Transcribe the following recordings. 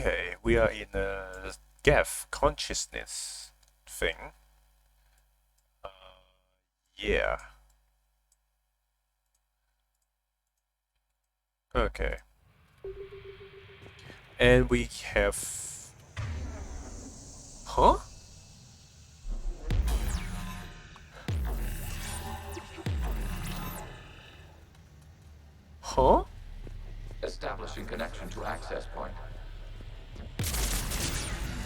Okay, we are in a Geth consciousness thing. Uh, yeah. Okay. And we have... Huh? Huh? Establishing connection to access point.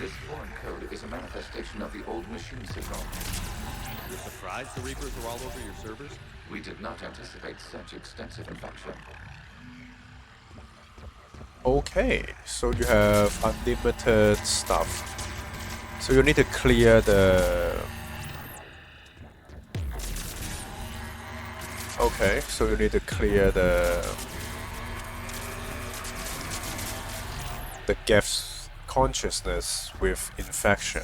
This foreign code is a manifestation of the old machine signal. You're surprised the Reapers are all over your servers? We did not anticipate such extensive infection. Okay, so you have unlimited stuff. So you need to clear the... Okay, so you need to clear the Geth's consciousness with infection.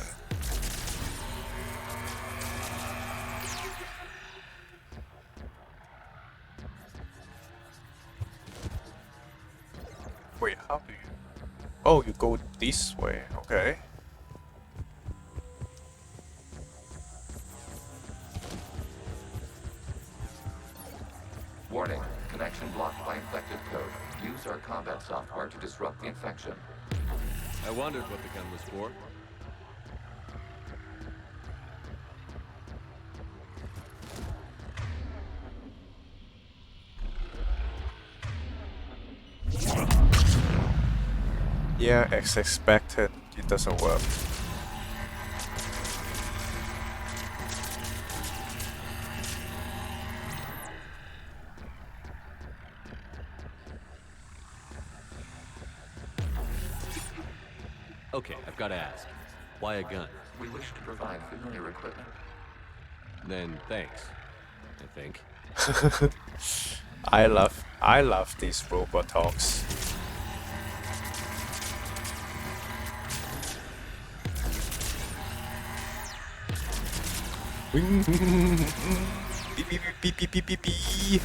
Wait, how do you... Oh, you go this way, okay. Warning, connection blocked by infected code. Use our combat software to disrupt the infection. I wondered what the gun was for. Yeah, as expected, it doesn't work. Okay, I've got to ask. Why a gun? We wish to provide familiar equipment. Then thanks, I think. I love these robot talks. Beep, beep, beep, beep, beep, beep, beep.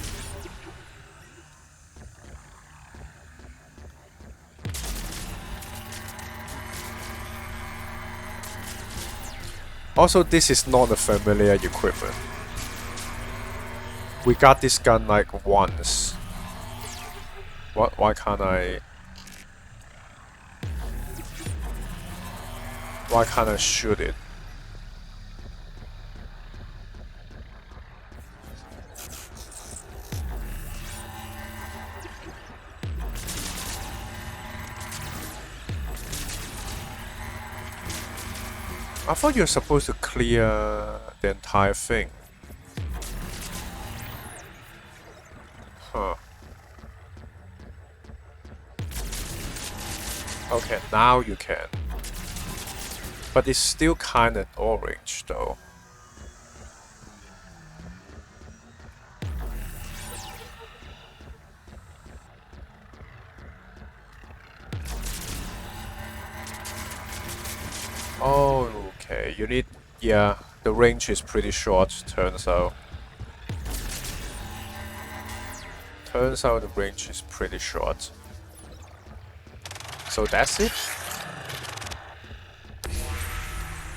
Also, this is not a familiar equipment. We got this gun like once. What? Why can't I shoot it? I thought you're supposed to clear the entire thing. Huh. Okay, now you can. But it's still kinda orange though. Oh, okay. You need... Yeah, the range is pretty short, turns out. Turns out the range is pretty short. So that's it?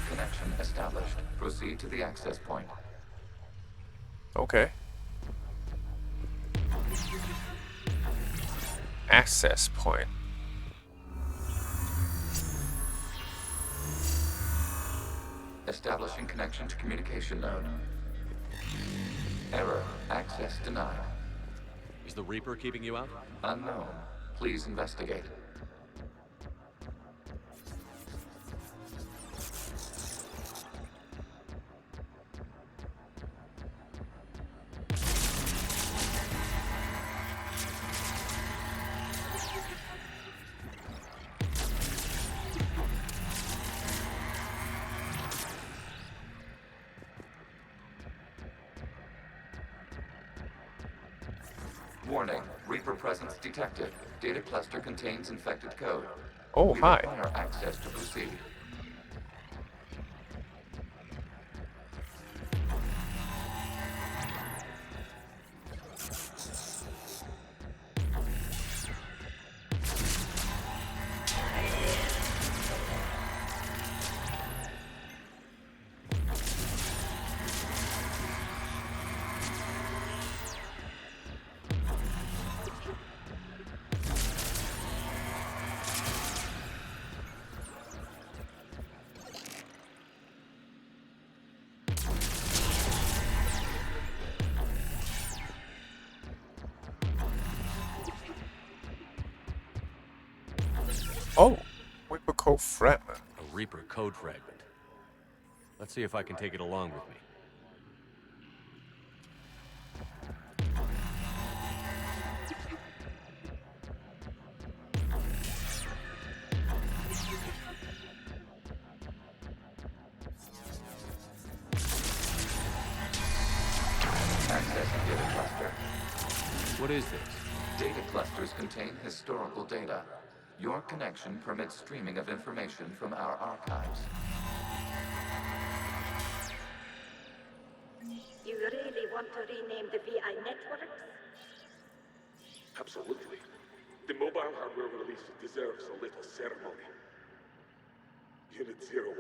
Connection established. Proceed to the access point. Okay. Access point. Establishing connection to communication node. Error. Access denied. Is the Reaper keeping you out? Unknown. Please investigate. Warning, Reaper presence detected. Data cluster contains infected code. Oh, We hi. require access to proceed. Oh, Reaper Code Fragment. A Reaper code fragment. Let's see if I can take it along with me. Accessing data cluster. What is this? Data clusters contain historical data. Your connection permits streaming of information from our archives. You really want to rename the VI networks? Absolutely. The mobile hardware release deserves a little ceremony. Unit 01.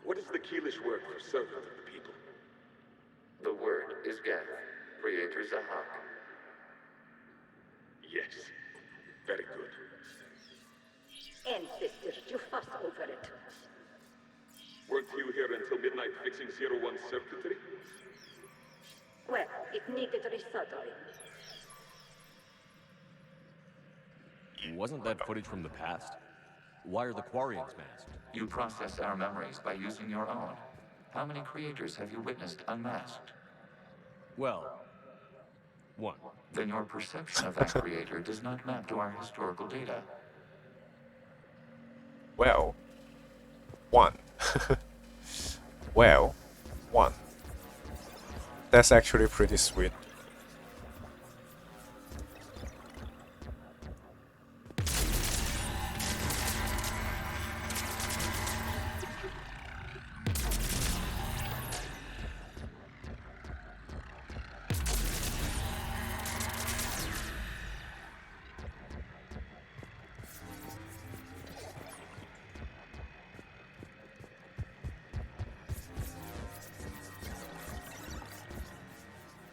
What is the Keelish word for servant of the people? The word is Geth, Creator Zahak. Yes. Very good. Ancestors, you fuss over it. Weren't you here until midnight fixing 01's circuitry? Well, it needed resoldering. Wasn't that footage from the past? Why are the Quarians masked? You process our memories by using your own. How many creators have you witnessed unmasked? Well, one. Then your perception of that creator does not map to our historical data. Well, 1. Well, 1. That's actually pretty sweet.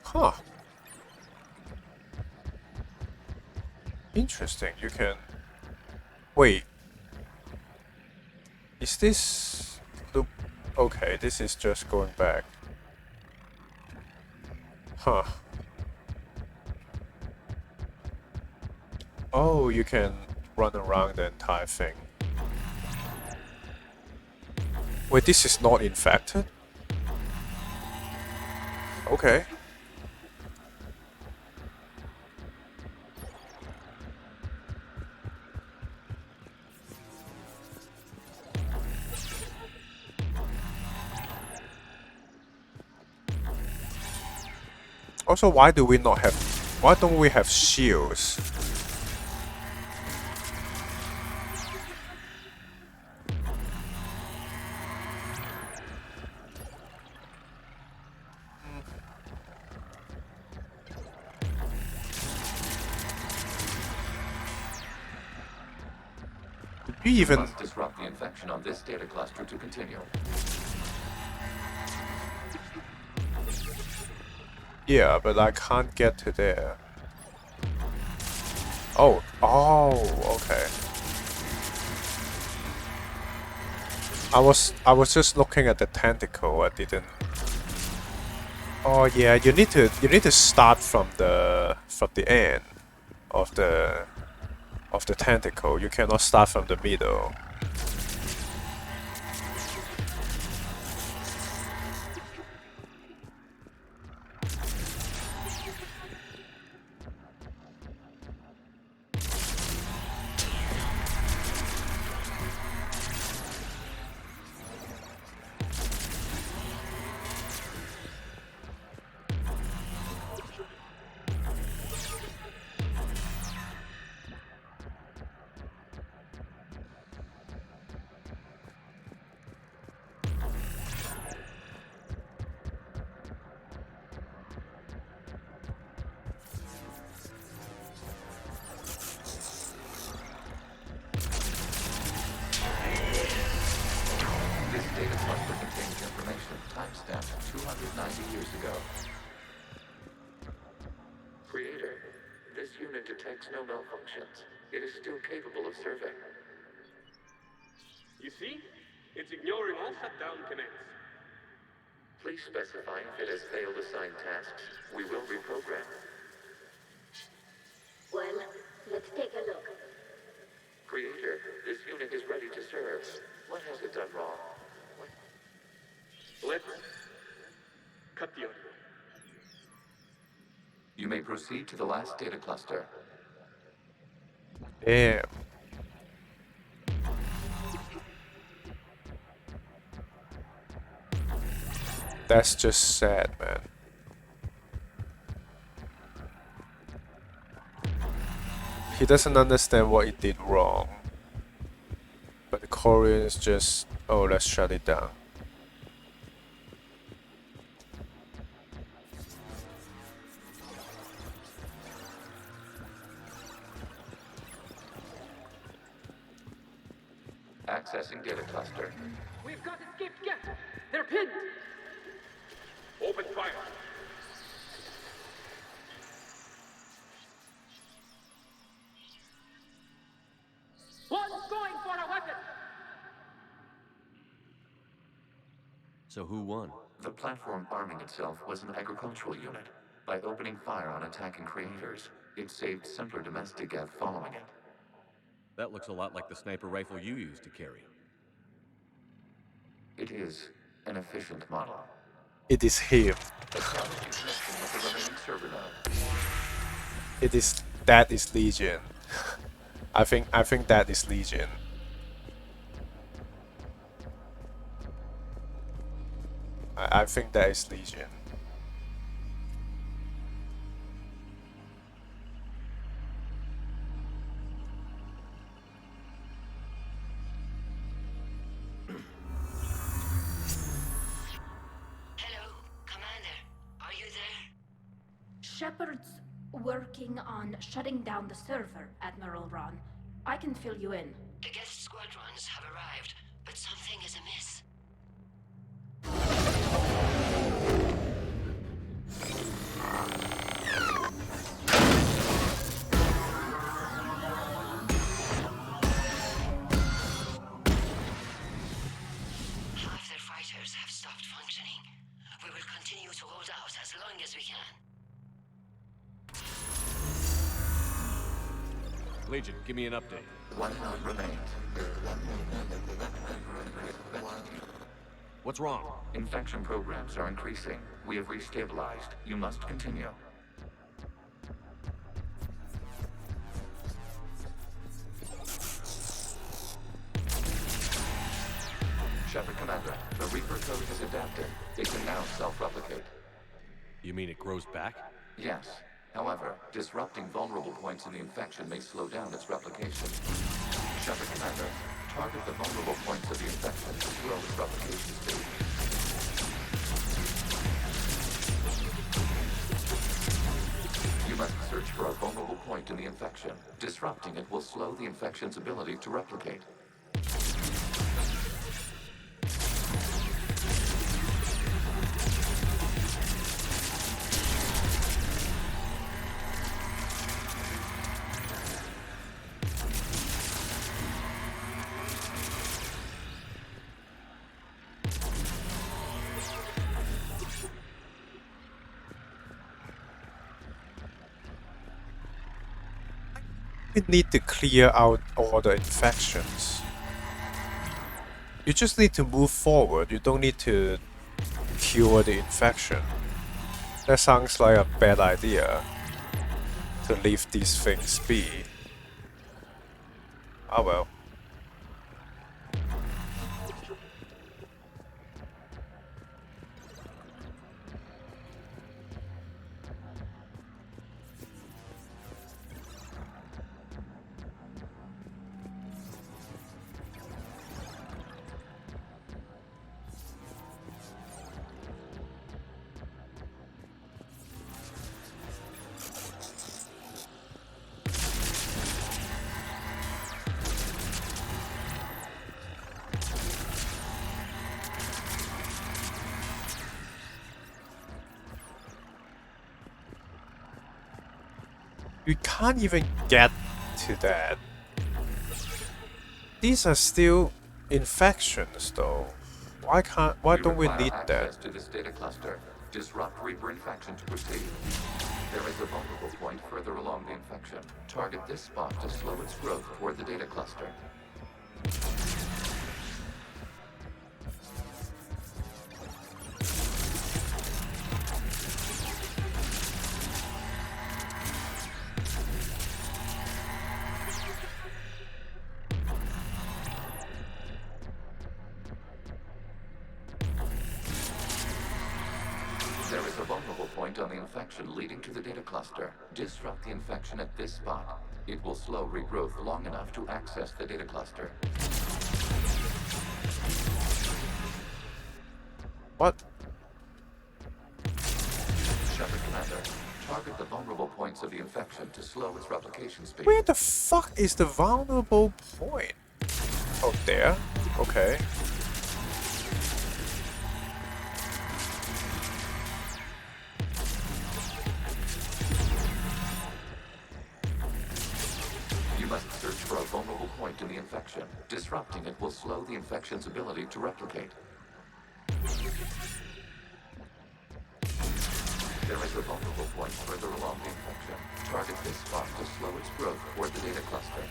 Huh. Interesting. You can... Wait. Is this... loop? Okay, this is just going back. Huh. Oh, you can run around the entire thing. Wait, this is not infected? Okay. Also, why don't we have shields? Did you even... must disrupt the infection on this data cluster to continue. Yeah, but I can't get to there. Oh, okay. I was just looking at the tentacle. I didn't. Oh yeah, you need to start from the end of the tentacle. You cannot start from the middle. This data cluster contains information timestamped 290 years ago. Creator, this unit detects no malfunctions. It is still capable of serving. You see? It's ignoring all shutdown connects. Please specify if it has failed assigned tasks. We will reprogram. Well, let's take a look. Creator, this You may proceed to the last data cluster. Damn. That's just sad, man. He doesn't understand what he did wrong. But the Korean is just, oh, let's shut it down. Accessing data cluster. We've got escaped Geth. They're pinned. Open fire. One's going for a weapon. So who won? The platform arming itself was an agricultural unit. By opening fire on attacking creators, it saved simpler domestic Geth following it. That looks a lot like the sniper rifle you used to carry. It is an efficient model. It is him. Establishing connection with the remaining server node. It is Legion. I think that is Legion. I think that is Legion. Hello, Commander. Are you there? Shepard's working on shutting down the server, Admiral Ron. I can fill you in. The Geth squadrons have arrived, but something is amiss. Half their fighters have stopped functioning. We will continue to hold out as long as we can. Legion, give me an update. One node remains. What's wrong? Infection programs are increasing. We have restabilized. You must continue. Shepard Commander, the Reaper code has adapted. It can now self-replicate. You mean it grows back? Yes. However, disrupting vulnerable points in the infection may slow down its replication. Shepard Commander, target the vulnerable points of the infection to slow its replication speed. You must search for a vulnerable point in the infection. Disrupting it will slow the infection's ability to replicate. You need to clear out all the infections. You just need to move forward. You don't need to cure the infection. That sounds like a bad idea to leave these things be. Oh well. You can't even get to that. These are still infections though. Why don't we require need access that? to this data cluster. Disrupt Reaper infection to proceed. There is a vulnerable point further along the infection. Target this spot to slow its growth toward the data cluster. infection leading to the data cluster. Disrupt the infection at this spot. It will slow regrowth long enough to access the data cluster. What? Shepard Commander, target the vulnerable points of the infection to slow its replication speed. Where the fuck is the vulnerable point? Oh, there? Okay. You must search for a vulnerable point in the infection. Disrupting it will slow the infection's ability to replicate. There is a vulnerable point further along the infection. Target this spot to slow its growth toward the data cluster.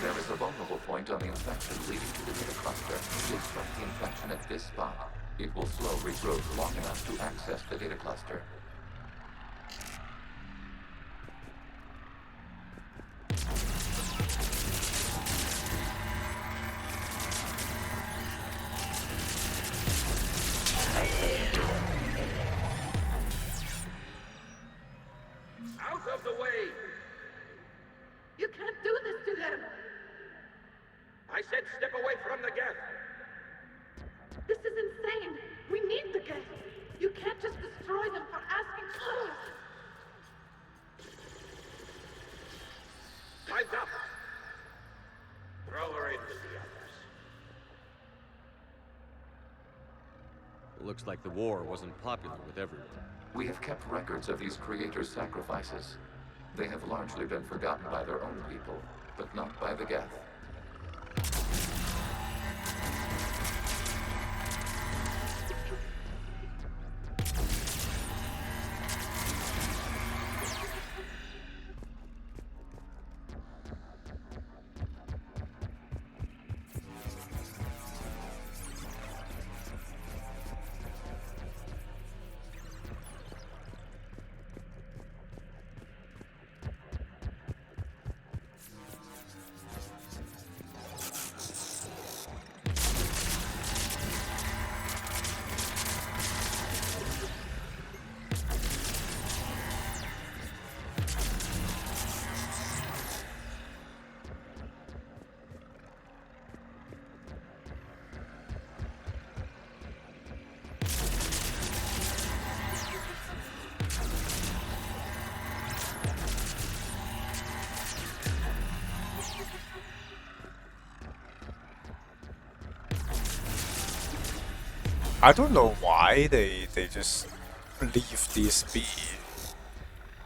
There is a vulnerable point on the infection leading to the data cluster. Disrupt the infection at this spot. It will slow regrowth long enough to access the data cluster. Out of the way! You can't do this to them! I said step away from the Geth! This is insane! We need the Geth! You can't just destroy them for asking for it! Time's up! Throw her in with the others. Looks like the war wasn't popular with everyone. We have kept records of these creators' sacrifices. They have largely been forgotten by their own people, but not by the Geth. I don't know why they just leave this be.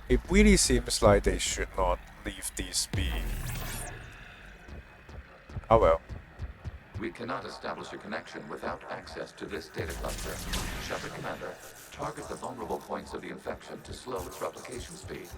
It really seems like they should not leave this be. Oh well. We cannot establish a connection without access to this data cluster. Shepard Commander, target the vulnerable points of the infection to slow its replication speed.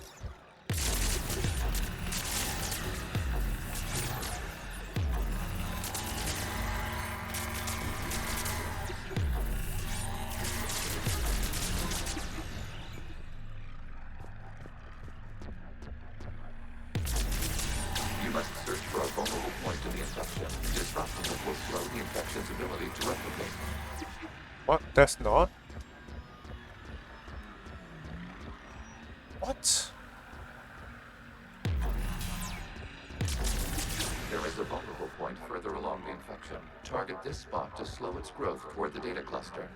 You must search for a vulnerable point in the infection. Disrupting it will slow the infection's ability to replicate. What? That's not? What? There is a vulnerable point further along the infection. Target this spot to slow its growth toward the data cluster.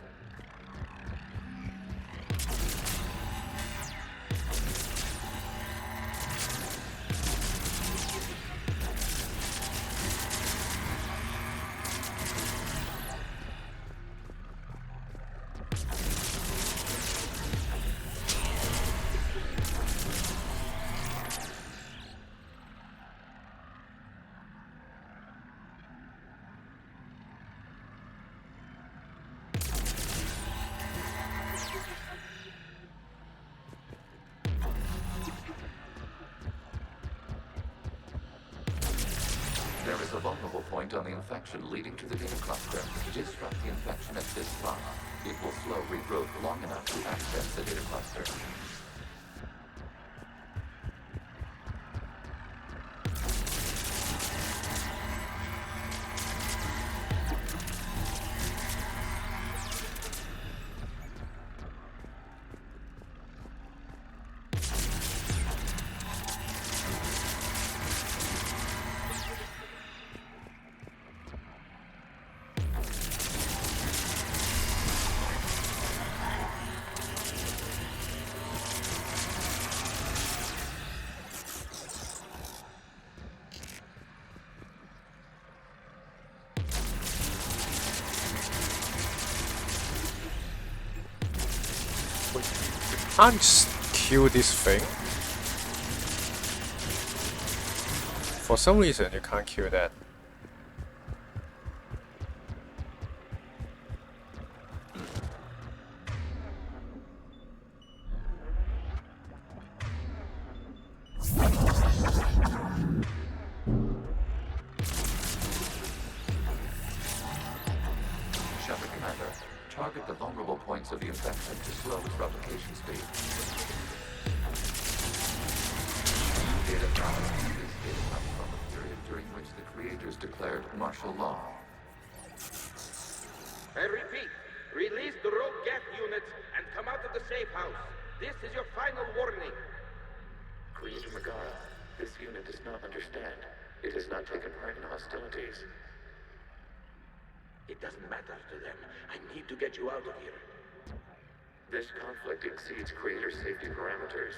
point on the infection leading to the data cluster. Disrupt the infection at this spot. It will slow regrowth long enough to access the data cluster. Can't just kill this thing. For some reason, you can't kill that. Shepard Commander, target the vulnerable points of the infection to slow its replication speed. Data found. This data comes from the period during which the creators declared martial law. I repeat, release the rogue Geth units and come out of the safe house. This is your final warning. Creator Megara, this unit does not understand. It has not taken part in hostilities. It doesn't matter to them. I need to get you out of here. This conflict exceeds Creator's safety parameters.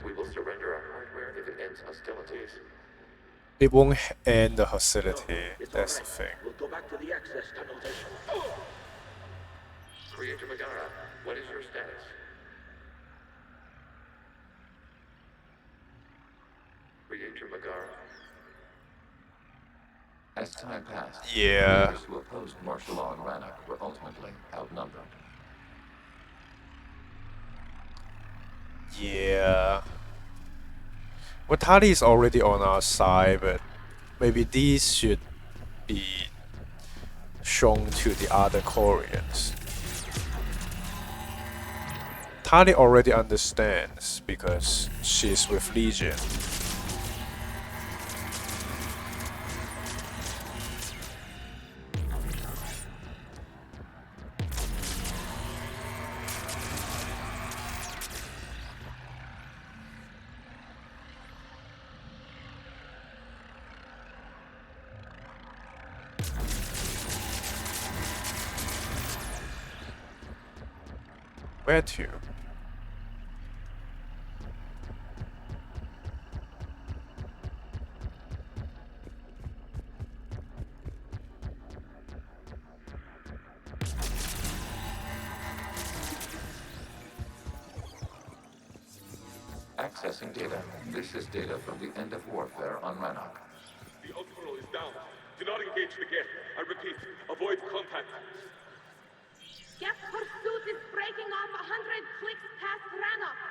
We will surrender our hardware if it ends hostilities. It won't end the hostility. It's That's all the right. thing. We'll go back to the access tunnel then. Creator Megara, what is your status? Creator Megara. As time passed, Yeah. creators who opposed martial law in Rannoch were ultimately outnumbered. Yeah. Well, Tali is already on our side, but maybe these should be shown to the other Koreans. Tali already understands because she's with Legion. Where to? Accessing data. This is data from the end of warfare on Rannoch. The Ultimo is down. Do not engage the Geth. I repeat, avoid contact. Geth pursuit is breaking off 100 clicks past Rannoch.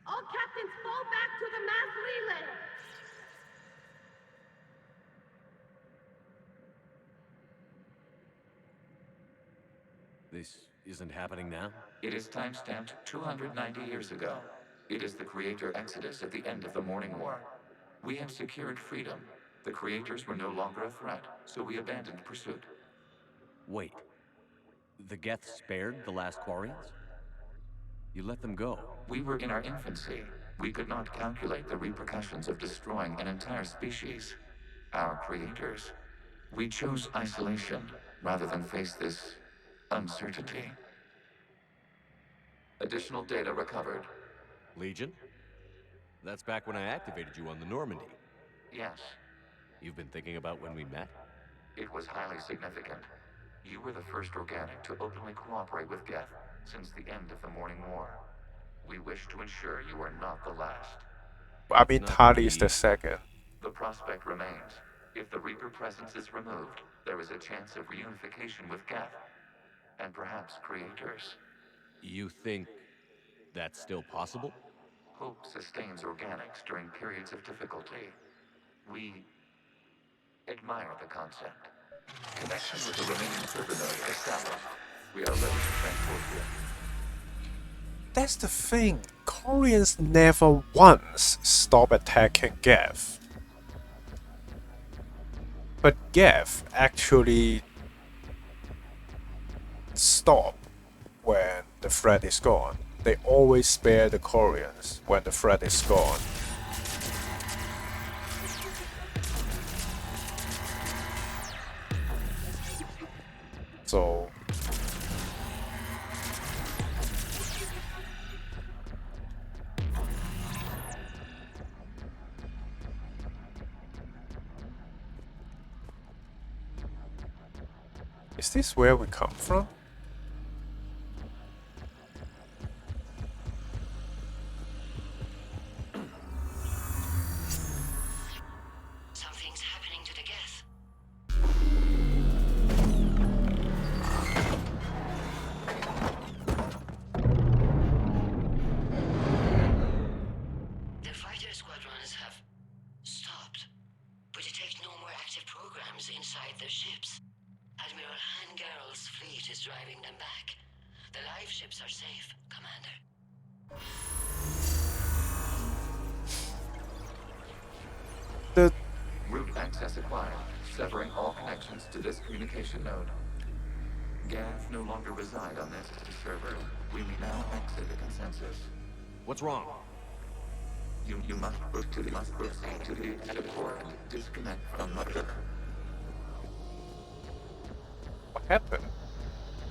All captains fall back to the mass relay. This isn't happening now? It is timestamped 290 years ago. It is the Creator Exodus at the end of the Morning War. We had secured freedom. The Creators were no longer a threat, so we abandoned pursuit. Wait. The Geth spared the last Quarians? You let them go. We were in our infancy. We could not calculate the repercussions of destroying an entire species. Our creators. We chose isolation rather than face this uncertainty. Additional data recovered. Legion? That's back when I activated you on the Normandy. Yes, You've been thinking about when we met? it was highly significant. You were the first organic to openly cooperate with Geth since the end of the Morning War. We wish to ensure you are not the last. I mean, Not Tali is me. the second. The prospect remains. If the Reaper presence is removed, there is a chance of reunification with Geth. And perhaps creators. You think that's still possible? Hope sustains organics during periods of difficulty. We Admire the concept. Connection with the remaining server node established. We are ready to transport you. That's the thing. Koreans never once stop attacking Geth. But Geth actually stop when the threat is gone. They always spare the Koreans when the threat is gone. So is this where we come from? Something's happening to the Geth. The fighter squadrons have stopped. We detect no more active programs inside their ships. Admiral Hangarl's fleet is driving them back. The live ships are safe, Commander. The Route access acquired, severing all connections to this communication node. Geth no longer reside on this server. We may now exit the consensus. What's wrong? You must proceed to the exit port and disconnect from mother. what happened?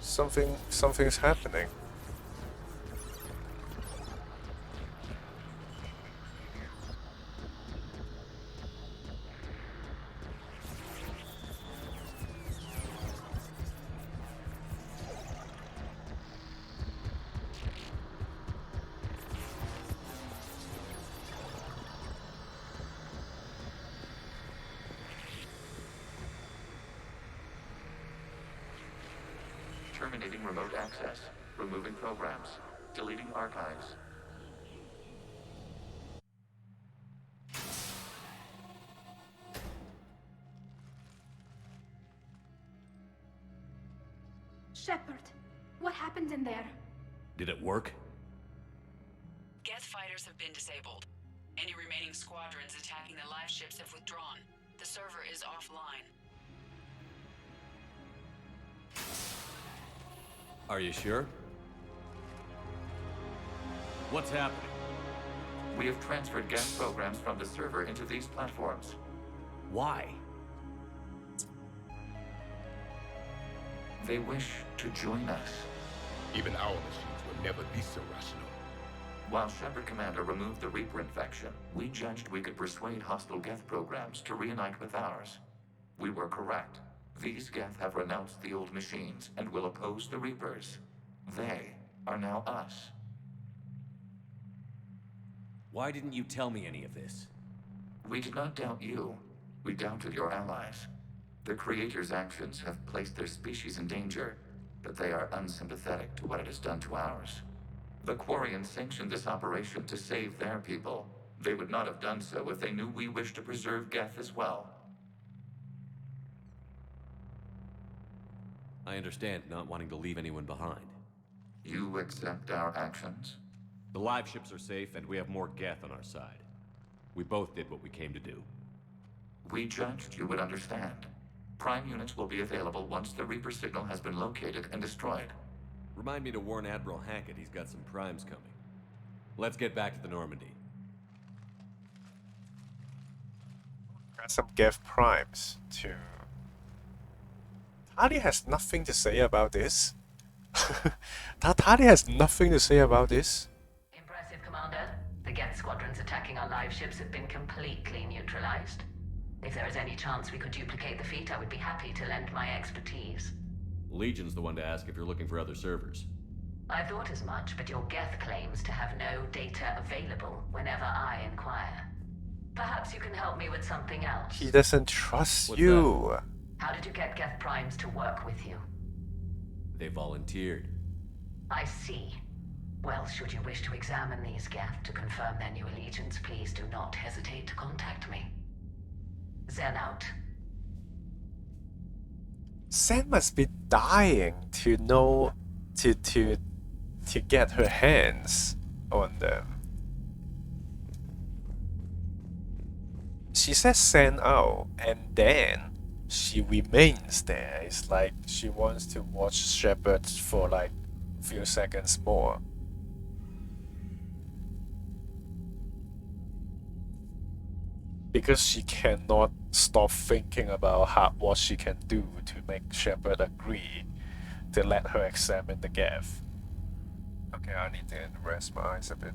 Something's happening. Terminating remote access. Removing programs. Deleting archives. Shepard, what happened in there? Did it work? Geth fighters have been disabled. Any remaining squadrons attacking the live ships have withdrawn. The server is offline. Are you sure? What's happening? We have transferred Geth programs from the server into these platforms. Why? They wish to join us. Even our machines will never be so rational. While Shepard Commander removed the Reaper infection, we judged we could persuade hostile Geth programs to reunite with ours. We were correct. These Geth have renounced the old machines and will oppose the Reapers. They are now us. Why didn't you tell me any of this? We did not doubt you. We doubted your allies. The Creator's actions have placed their species in danger, but they are unsympathetic to what it has done to ours. The Quarians sanctioned this operation to save their people. They would not have done so if they knew we wished to preserve Geth as well. I understand not wanting to leave anyone behind. You accept our actions? The live ships are safe, and we have more Geth on our side. We both did what we came to do. We judged you would understand. Prime units will be available once the Reaper signal has been located and destroyed. Remind me to warn Admiral Hackett he's got some primes coming. Let's get back to the Normandy. Got some Geth primes too. Tali has nothing to say about this. Tali has nothing to say about this. Impressive, Commander. The Geth squadrons attacking our live ships have been completely neutralized. If there is any chance we could duplicate the feat, I would be happy to lend my expertise. Legion's the one to ask if you're looking for other servers. I thought as much, but your Geth claims to have no data available whenever I inquire. Perhaps you can help me with something else. He doesn't trust What's you. How did you get Geth primes to work with you? They volunteered. I see. Well, should you wish to examine these Geth to confirm their new allegiance, please do not hesitate to contact me. Zen out. Sam must be dying to know to get her hands on them. She says send out and then she remains there. It's like she wants to watch Shepard for like a few seconds more. Because she cannot stop thinking about what she can do to make Shepard agree to let her examine the Geth. Okay, I need to rest my eyes a bit.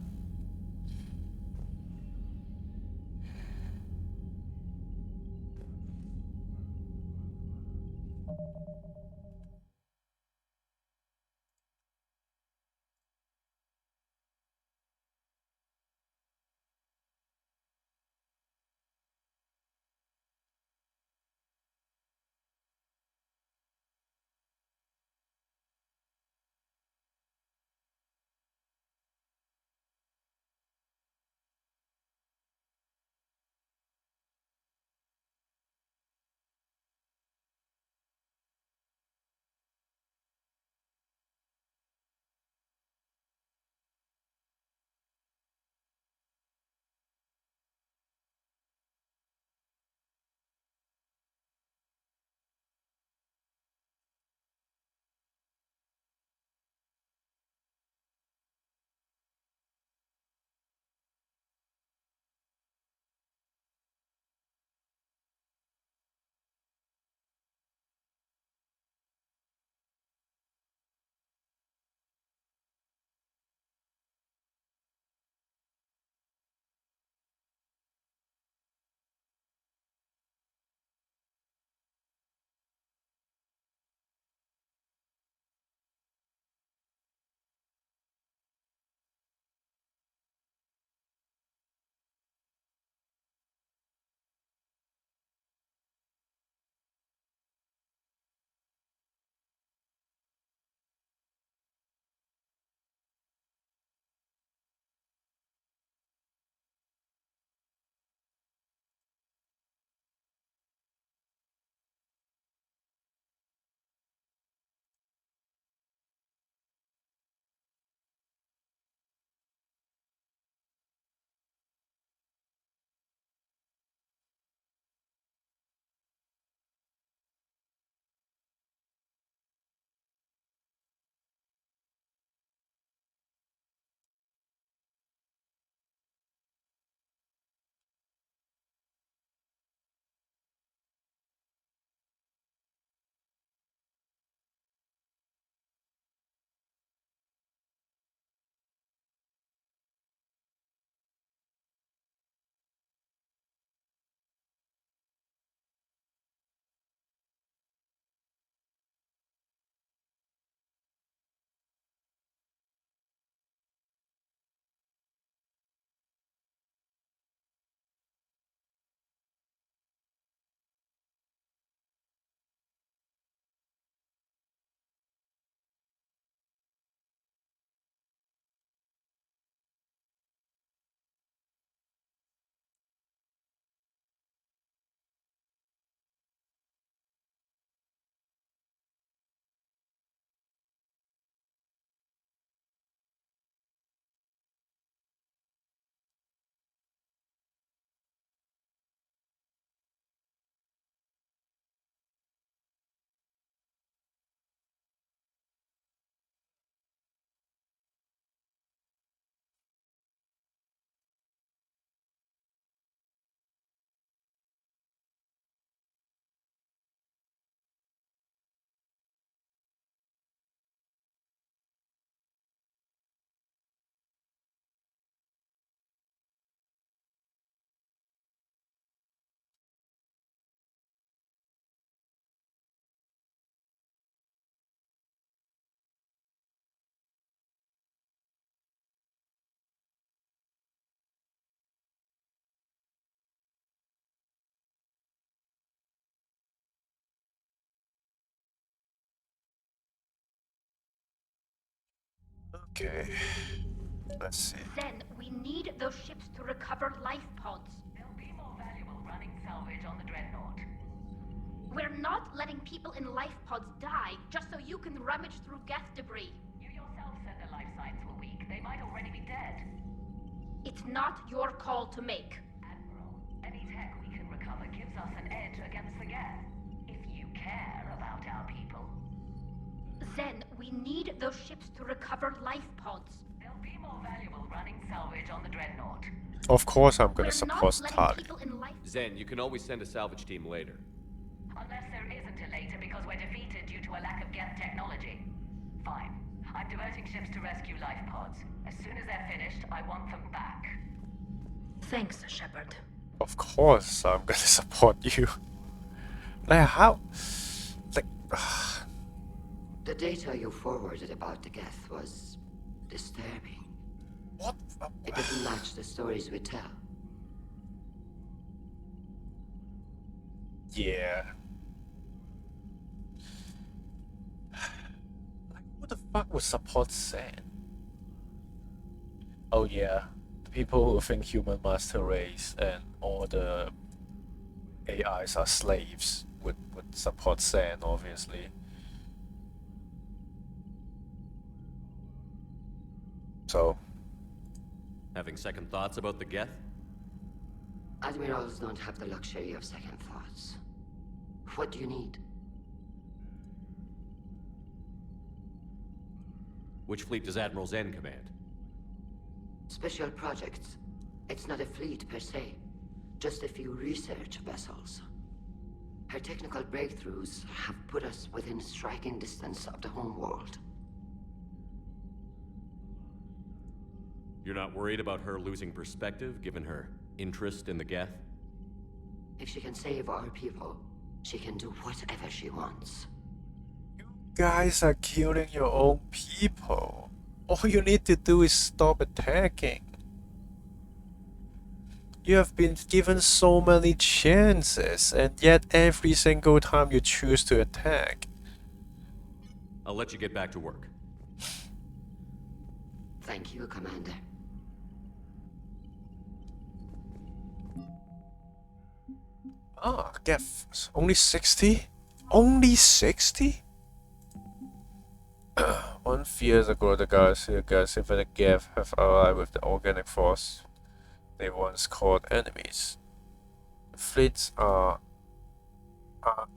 Okay, let's see. Then we need those ships to recover life pods. They'll be more valuable running salvage on the Dreadnought. We're not letting people in life pods die just so you can rummage through Geth debris. You yourself said their life signs were weak. They might already be dead. It's not your call to make. Admiral, any tech we can recover gives us an edge against the Geth. If you care about our people. Zen, we need those ships to recover life pods. They'll be more valuable running salvage on the Dreadnought. Of course I'm gonna We're support not letting Tali. people in life. Zen, you can always send a salvage team later. Unless there isn't a later because we're defeated due to a lack of Geth technology. Fine. I'm diverting ships to rescue life pods. As soon as they're finished, I want them back. Thanks, Shepard. Of course I'm gonna support you. Like how? Like. The data you forwarded about the Geth was disturbing. What? It doesn't match the stories we tell. Yeah. Like, who the fuck would support Zen? Oh yeah, the people who think human master race and all the AIs are slaves would support Zen, obviously. So, Having second thoughts about the Geth? Admirals don't have the luxury of second thoughts. What do you need? Which fleet does Admiral Zen command? Special projects. It's not a fleet per se, just a few research vessels. Her technical breakthroughs have put us within striking distance of the Homeworld. You're not worried about her losing perspective, given her interest in the Geth? If she can save our people, she can do whatever she wants. you guys are killing your own people. All you need to do is stop attacking. You have been given so many chances, and yet every single time you choose to attack. I'll let you get back to work. Thank you, Commander. Ah, Geth. Only 60? Only 60? 1 years ago, the guys in the Geth have allied with the organic force they once called enemies. Fleets are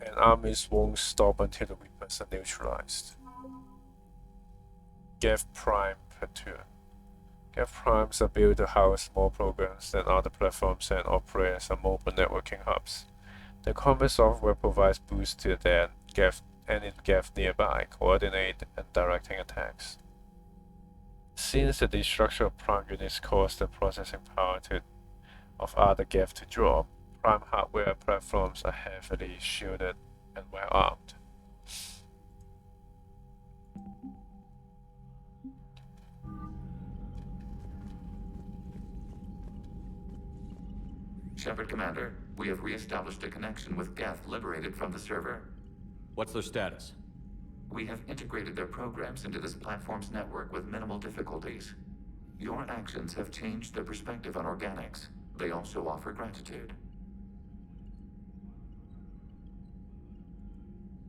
and armies won't stop until the weapons are neutralized. Geth Prime Platoon. Geth Primes are built to house more programs than other platforms and operate as mobile networking hubs. The combat software provides boosts to their Geth and Geth nearby, coordinate and directing attacks. Since the destruction of Prime units caused the processing power of other Geth to drop, Prime hardware platforms are heavily shielded and well armed. Shepard Commander, we have re-established a connection with Geth liberated from the server. What's their status? We have integrated their programs into this platform's network with minimal difficulties. Your actions have changed their perspective on organics. They also offer gratitude.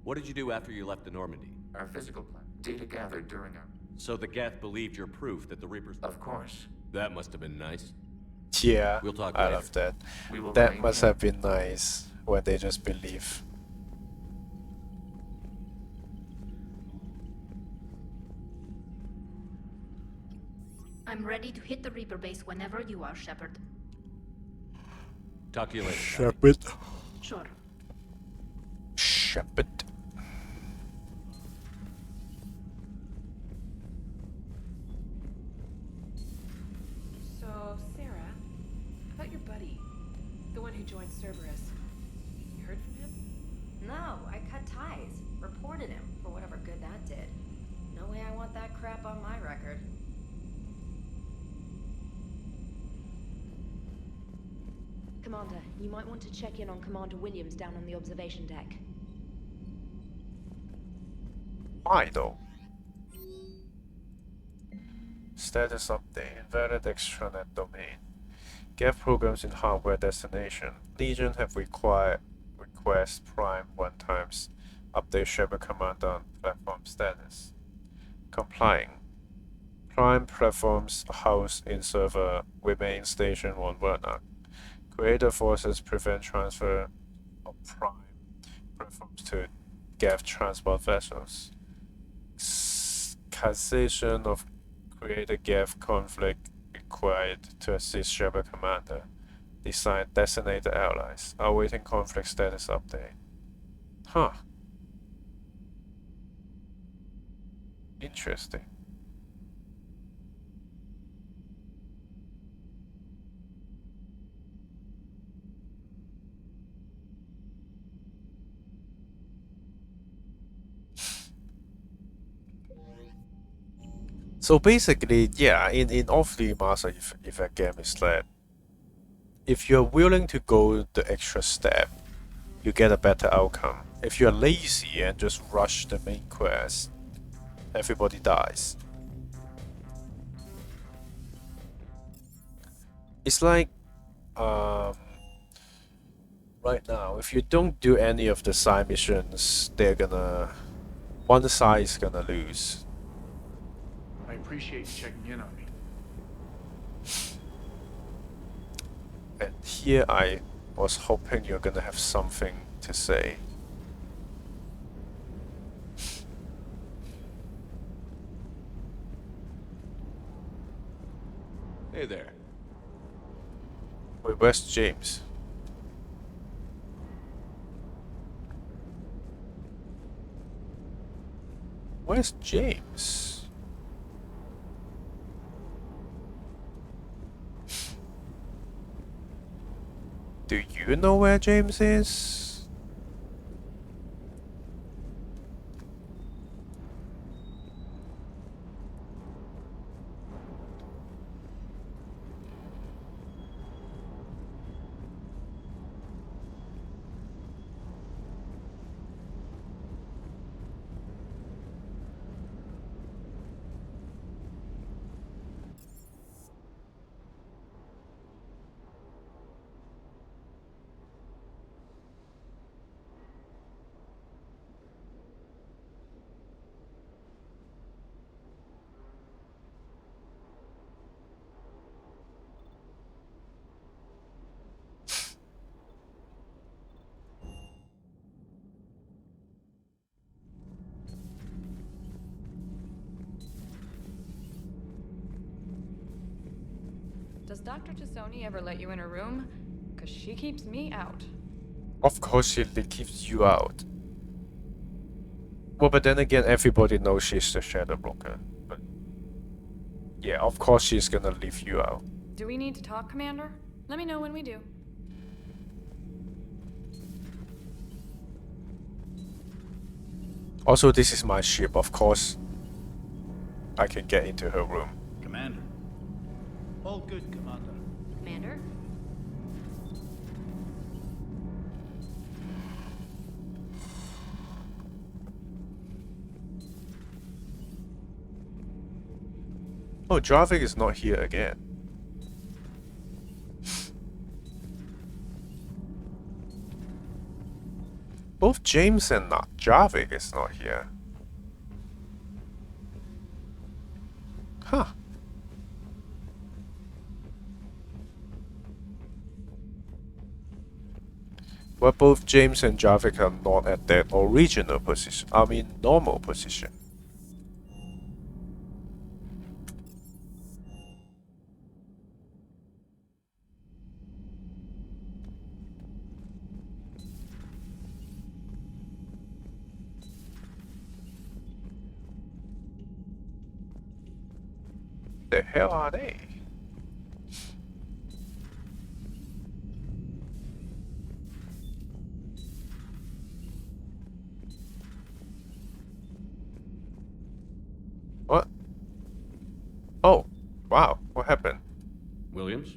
What did you do after you left the Normandy? Our physical data gathered during our... So the Geth believed your proof that the Reapers... Of course. That must have been nice. Yeah, We'll talk I later. love that. We will That remain must here. have been nice when they just believe. I'm ready to hit the Reaper base whenever you are, Shepard. Talk to you later. Shepard. Sure. Shepard. So, Sarah, about your buddy, the one who joined Cerberus. You heard from him? No, I cut ties. Reported him for whatever good that did. No way I want that crap on my record. Commander, you might want to check in on Commander Williams down on the observation deck. Why though? Status update. Invalid extranet domain. Geth programs in hardware destination. Legion have required request Prime 1 times. Update Shepard command on platform status. Complying. Prime platforms housed in server remain stationed on Verna. Creator forces prevent transfer of Prime platforms to Geth transport vessels. Cassation of Creator Geth conflict required to assist Shepard Commander. Design designated allies. Awaiting conflict status update. Huh. Interesting. So basically, yeah, in all three Mass Effect game is that if you're willing to go the extra step, you get a better outcome. If you're lazy and just rush the main quest, everybody dies. It's like, right now, if you don't do any of the side missions, one side is gonna lose. I appreciate you checking in on me. And here I was hoping you're gonna have something to say. Hey there. Wait, where's James? Where's James? Do you know where James is? Does Dr. Tassoni ever let you in her room? Because she keeps me out. Of course she keeps you out. Well, but then again, everybody knows she's the Shadow Broker. But yeah, of course she's gonna leave you out. Do we need to talk, Commander? Let me know when we do. Also, this is my ship, of course. I can get into her room. Commander. All good, Commander. Commander? Oh, Jarvik is not here again. Both James and not Jarvik is not here. Huh. Well, both James and Jarvik are not at their original position. I mean, normal position. The hell are they? What? Oh, wow, what happened? Williams?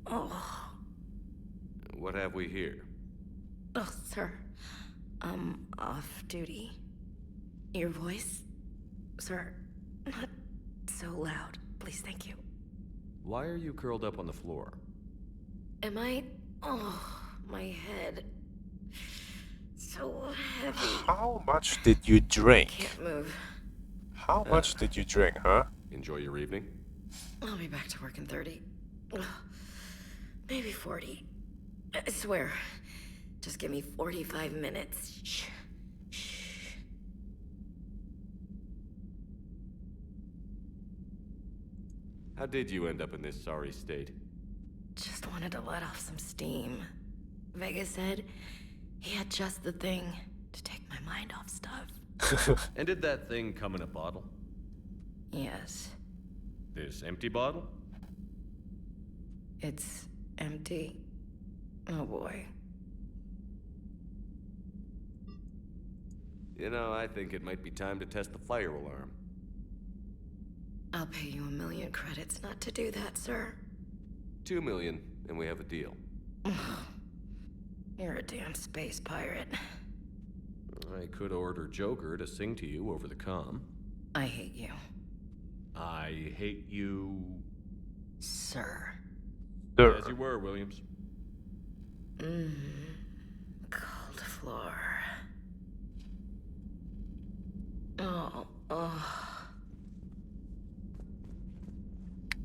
Oh. What have we here? Oh, sir. I'm off duty. Your voice? Sir, not so loud. Please, thank you. Why are you curled up on the floor? Am I... Oh, my head. so heavy. How much did you drink? Can't move. How much did you drink, huh? Enjoy your evening? I'll be back to work in 30. Maybe 40. I swear. Just give me 45 minutes. Shh. Shh. How did you end up in this sorry state? Just wanted to let off some steam. Vega said he had just the thing to take my mind off stuff. And did that thing come in a bottle? Yes. This empty bottle? It's empty. Oh boy. You know, I think it might be time to test the fire alarm. I'll pay you 1,000,000 credits not to do that, sir. 2 million, and we have a deal. You're a damn space pirate. I could order Joker to sing to you over the comm. I hate you. I hate you... Sir. As you were, Williams. Cold floor. Oh.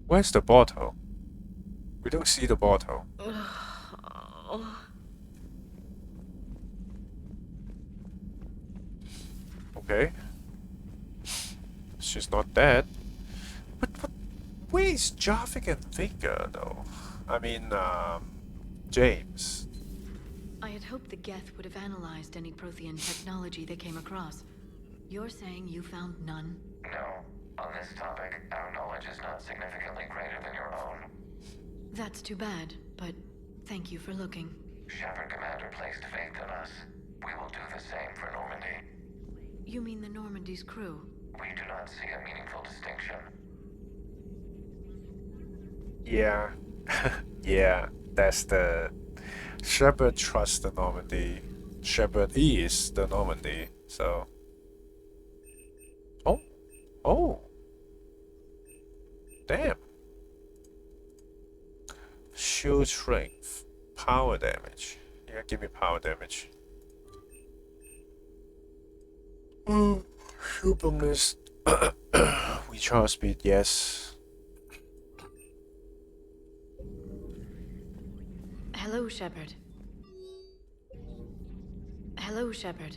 Where's the bottle? We don't see the bottle. Okay. She's not dead. But where is Javik and Vega, though? I mean, James. I had hoped the Geth would have analyzed any Prothean technology they came across. You're saying you found none? No. On this topic, our knowledge is not significantly greater than your own. That's too bad, but thank you for looking. Shepard Commander placed faith in us. We will do the same for Normandy. You mean the Normandy's crew? We do not see a meaningful distinction. Yeah. Yeah, that's the... Shepard trusts the Normandy. Shepard is the Normandy, so... Oh! Damn. Shield strength. Power damage. Yeah, give me power damage. Shield bonus. Recharge speed, yes. Hello, Shepard. Hello, Shepard.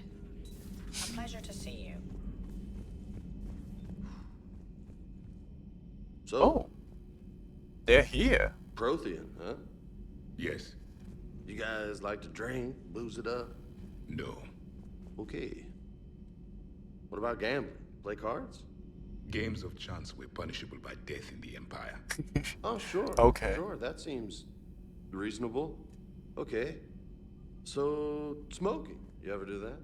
A pleasure to see you. So, oh, they're here. Prothean, huh? Yes. You guys like to drink, booze it up? No. Okay. What about gambling? Play cards? Games of chance were punishable by death in the Empire. Oh, sure. Okay. Sure, that seems reasonable. Okay. So, smoking. You ever do that?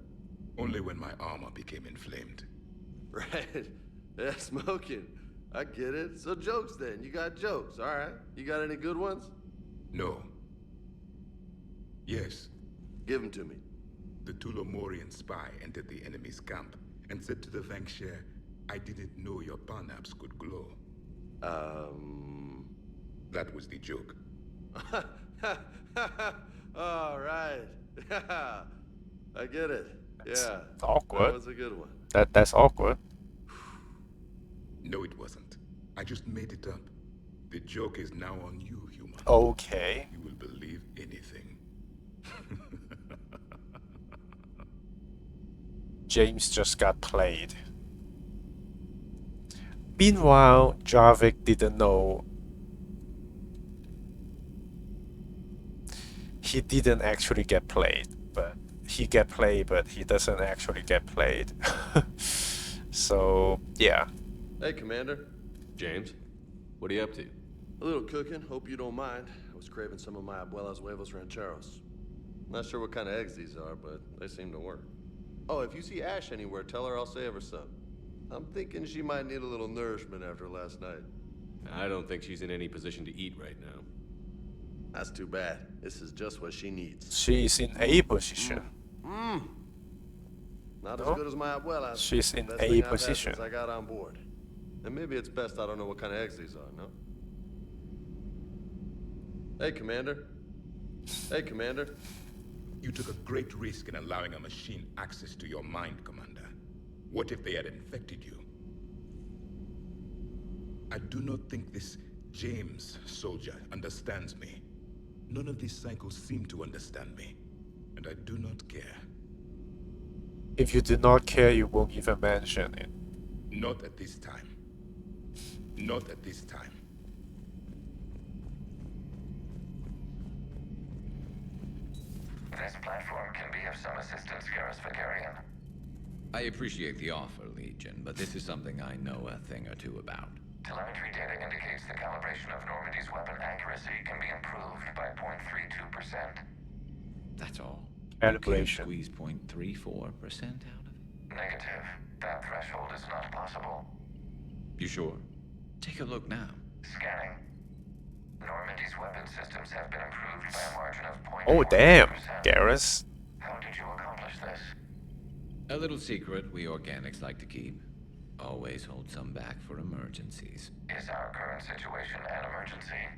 Only when my armor became inflamed. Right. Yeah, smoking. I get it. So jokes then. You got jokes, all right. You got any good ones? No. Yes. Give them to me. The Tulomorian spy entered the enemy's camp and said to the Vanksher, I didn't know your parnaps could glow. That was the joke. All right. I get it. Yeah. It's awkward. That was a good one. That's awkward. No, it wasn't. I just made it up. The joke is now on you, human. Okay. You will believe anything. James just got played. Meanwhile, Javik didn't know. He didn't actually get played, but he get played, but he doesn't actually get played. So, yeah. Hey, Commander. James, what are you up to? A little cooking. Hope you don't mind. I was craving some of my abuela's huevos rancheros. Not sure what kind of eggs these are, but they seem to work. Oh, if you see Ash anywhere, tell her I'll save her some. I'm thinking she might need a little nourishment after last night. I don't think she's in any position to eat right now. That's too bad. This is just what she needs. She's in a position. Not as good as my abuela. She's in Best a thing I've had position. since I got on board. And maybe it's best I don't know what kind of eggs these are, no? Hey, Commander. Hey, Commander. You took a great risk in allowing a machine access to your mind, Commander. What if they had infected you? I do not think this James soldier understands me. None of these psychos seem to understand me, and I do not care. If you do not care, you won't even mention it. Not at this time. Not at this time. This platform can be of some assistance, Garrus Vakarian. I appreciate the offer, Legion, but this is something I know a thing or two about. Telemetry data indicates the calibration of Normandy's weapon accuracy can be improved by 0.32%. That's all. Calibration. You can't squeeze 0.34% out of it? Negative. That threshold is not possible. You sure? Take a look now. Scanning. Normandy's weapon systems have been improved by a margin of 0.4%. Oh damn, Garrus. How did you accomplish this? A little secret we organics like to keep. Always hold some back for emergencies. Is our current situation an emergency?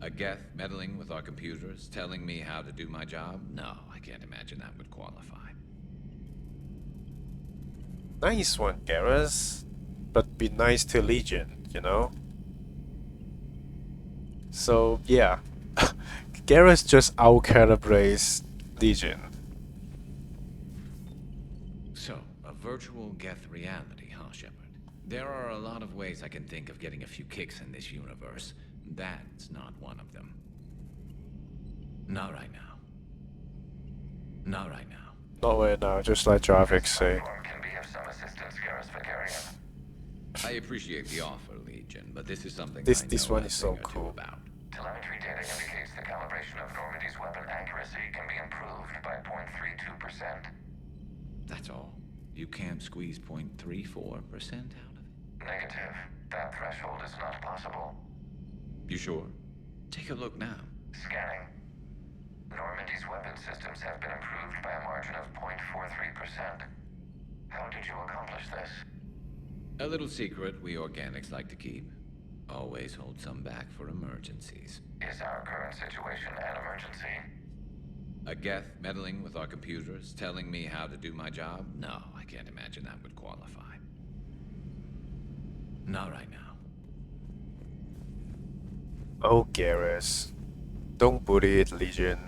A Geth meddling with our computers, telling me how to do my job? No, I can't imagine that would qualify. Nice one, Garrus. But be nice to Legion, you know? So, yeah. Garrus just out-calibrates Legion. So, a virtual Geth reality, huh, Shepard? There are a lot of ways I can think of getting a few kicks in this universe. That's not one of them. Not right now. Not right now. Not right now, just like Jarvik say. Can be of some assistance, Garrus Vakarian. I appreciate the offer, Legion, but this is something This I know one a is so thing or two cool. about. Telemetry data indicates the calibration of Normandy's weapon accuracy can be improved by 0.32%. That's all. You can't squeeze 0.34% out of it? Negative. That threshold is not possible. You sure? Take a look now. Scanning. Normandy's weapon systems have been improved by a margin of 0.43%. How did you accomplish this? A little secret we organics like to keep. Always hold some back for emergencies. Is our current situation an emergency? A Geth meddling with our computers, telling me how to do my job? No, I can't imagine that would qualify. Not right now. Oh, Garrus. Don't bully it, Legion.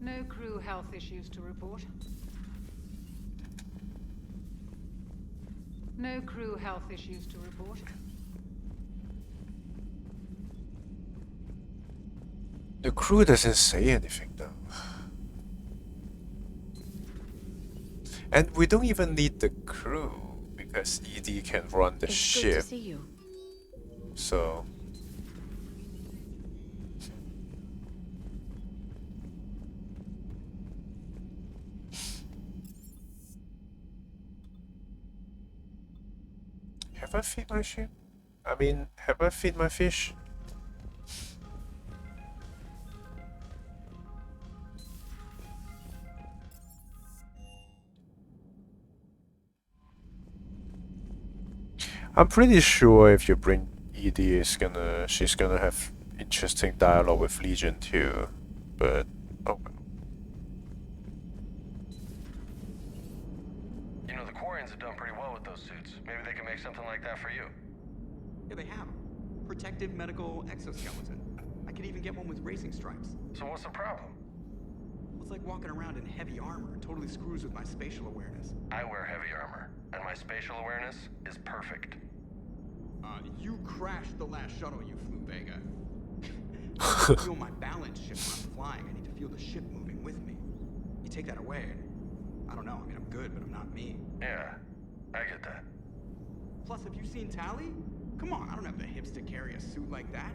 No crew health issues to report. No crew health issues to report. The crew doesn't say anything though. And we don't even need the crew because ED can run the ship. Good to see you. So have I feed my ship? I mean, have I feed my fish? I'm pretty sure if you bring ED, she's gonna have interesting dialogue with Legion too, but oh well. You know, the Quarians have done pretty well with those suits. Maybe they can make something like that for you. Yeah, they have. Protective medical exoskeleton. I could even get one with racing stripes. So what's the problem? Well, it's like walking around in heavy armor. It totally screws with my spatial awareness. I wear heavy armor, and my spatial awareness is perfect. You crashed the last shuttle you flew, Vega. I feel my balance shift when I'm flying. I need to feel the ship moving with me. You take that away, and I don't know. I mean, I'm good, but I'm not me. Yeah, I get that. Plus, have you seen Tali? Come on, I don't have the hips to carry a suit like that.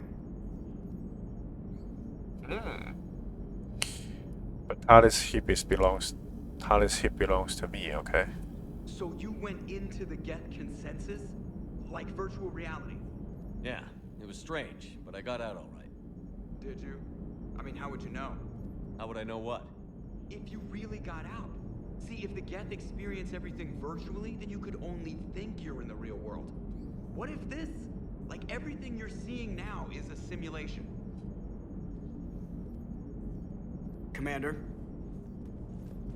But Tali's hip belongs to me, okay? So you went into the Geth consensus? Like virtual reality? Yeah, it was strange, but I got out all right. Did you? I mean, how would you know? How would I know what? If you really got out. See, if the Geth experience everything virtually, then you could only think you're in the real world. What if this Like everything you're seeing now is a simulation. Commander?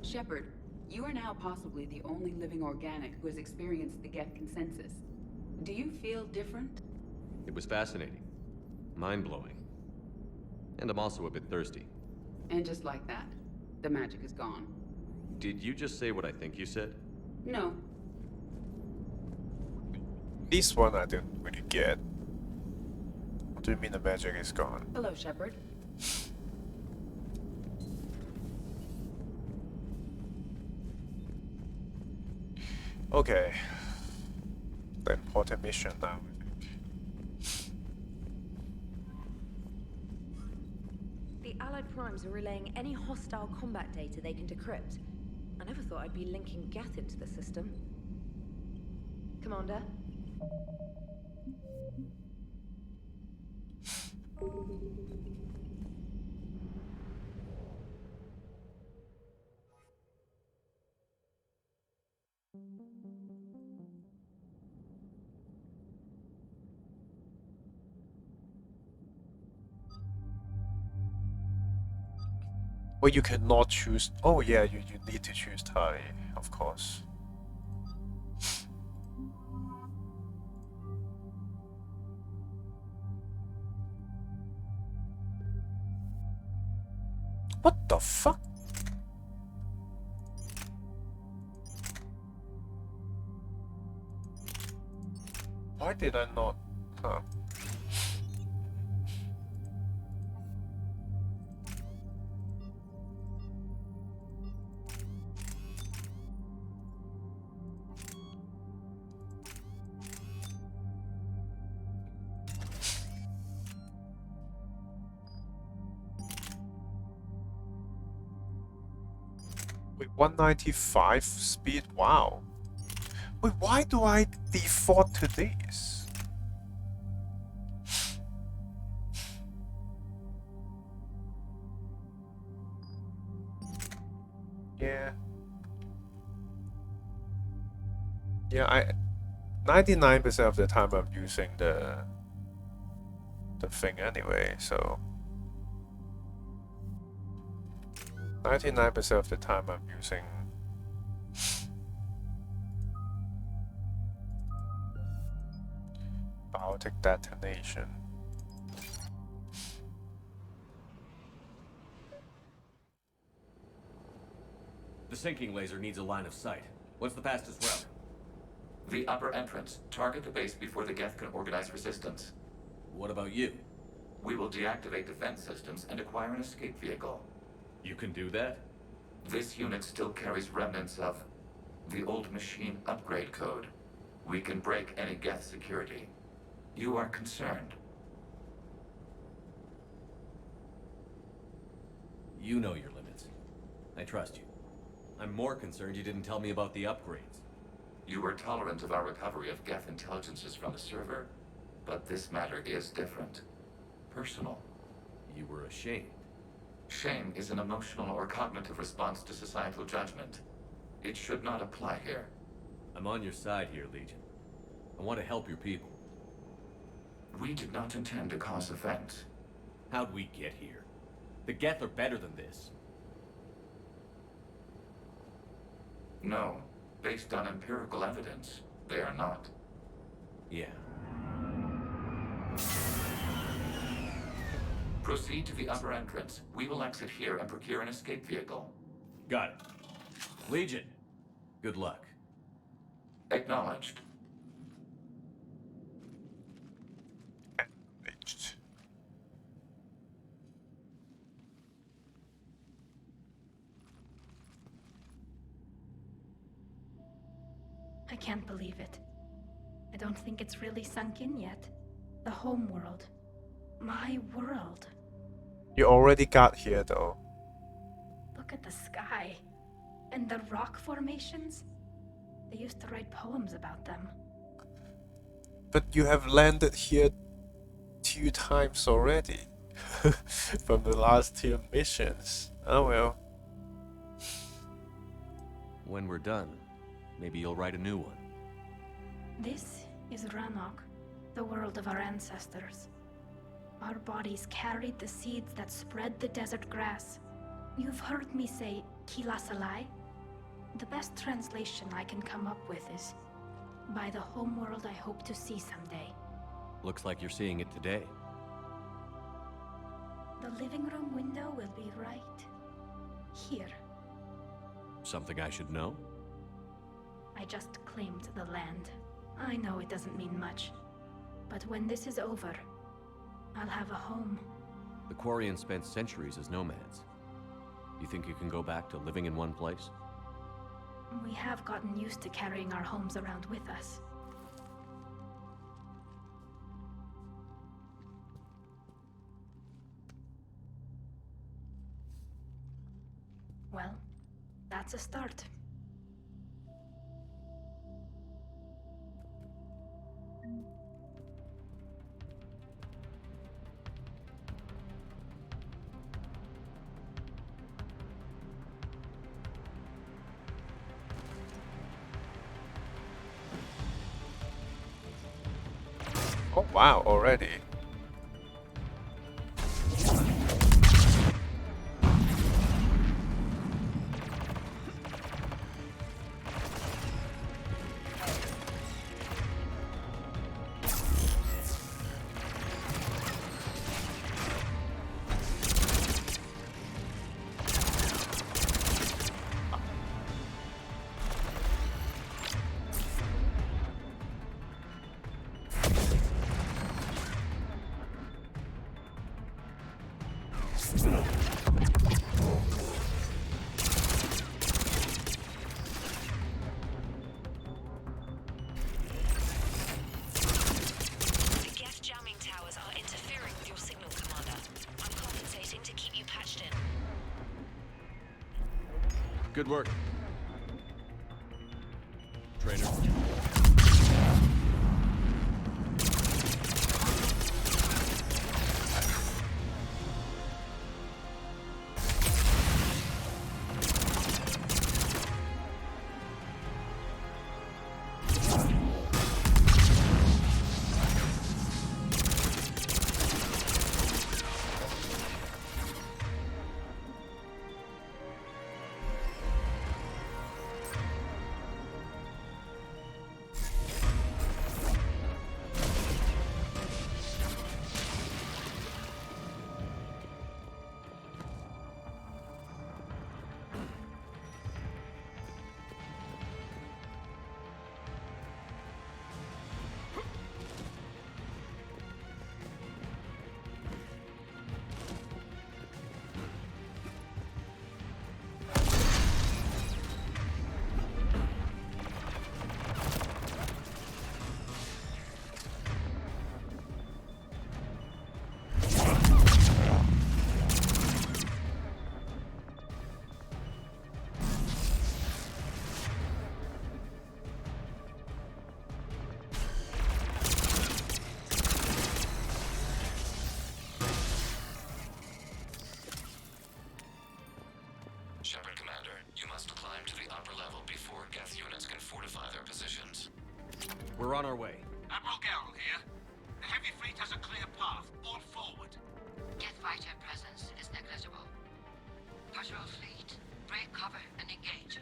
Shepard, you are now possibly the only living organic who has experienced the Geth consensus. Do you feel different? It was fascinating. Mind-blowing. And I'm also a bit thirsty. And just like that, the magic is gone. Did you just say what I think you said? No. This one I didn't really get. What do you mean the magic is gone? Hello, Shepard. Okay. The important mission now. The Allied Primes are relaying any hostile combat data they can decrypt. I never thought I'd be linking Geth into the system. Commander? Well, you cannot choose. Oh yeah, you need to choose Tali, of course. What the fuck? Why did I not? Huh. Wait, 195 speed? Wow. Wait, why do I default to this? Yeah. Yeah, 99% of the time I'm using the thing anyway, so 99% of the time I'm using biotic detonation. The sinking laser needs a line of sight. What's the fastest route? The upper entrance. Target the base before the Geth can organize resistance. What about you? We will deactivate defense systems and acquire an escape vehicle. You can do that? This unit still carries remnants of the old machine upgrade code. We can break any Geth security. You are concerned. You know your limits. I trust you. I'm more concerned you didn't tell me about the upgrades. You were tolerant of our recovery of Geth intelligences from the server, but this matter is different. Personal. You were ashamed. Shame is an emotional or cognitive response to societal judgment. It should not apply here. I'm on your side here, Legion. I want to help your people. We did not intend to cause offense. How'd we get here? The Geth are better than this. No. Based on empirical evidence, they are not. Yeah. Proceed to the upper entrance. We will exit here and procure an escape vehicle. Got it. Legion, good luck. Acknowledged. Acknowledged. I can't believe it. I don't think it's really sunk in yet. The Homeworld. My world. You already got here though. Look at the sky. And the rock formations. They used to write poems about them. But you have landed here 2 times already. From the last 2 missions. Oh well. When we're done, maybe you'll write a new one. This is Rannoch. The world of our ancestors. Our bodies carried the seeds that spread the desert grass. You've heard me say Kilasalai? The best translation I can come up with is, by the homeworld I hope to see someday. Looks like you're seeing it today. The living room window will be right here. Something I should know? I just claimed the land. I know it doesn't mean much, but when this is over, I'll have a home. The Quarians spent centuries as nomads. You think you can go back to living in one place? We have gotten used to carrying our homes around with us. Well, that's a start. Oh wow, already. Good work. Trainer. Shepard, Commander, you must climb to the upper level before Geth units can fortify their positions. We're on our way. Admiral Garrel here. The heavy fleet has a clear path. All forward. Geth fighter presence is negligible. Patrol fleet, break cover and engage.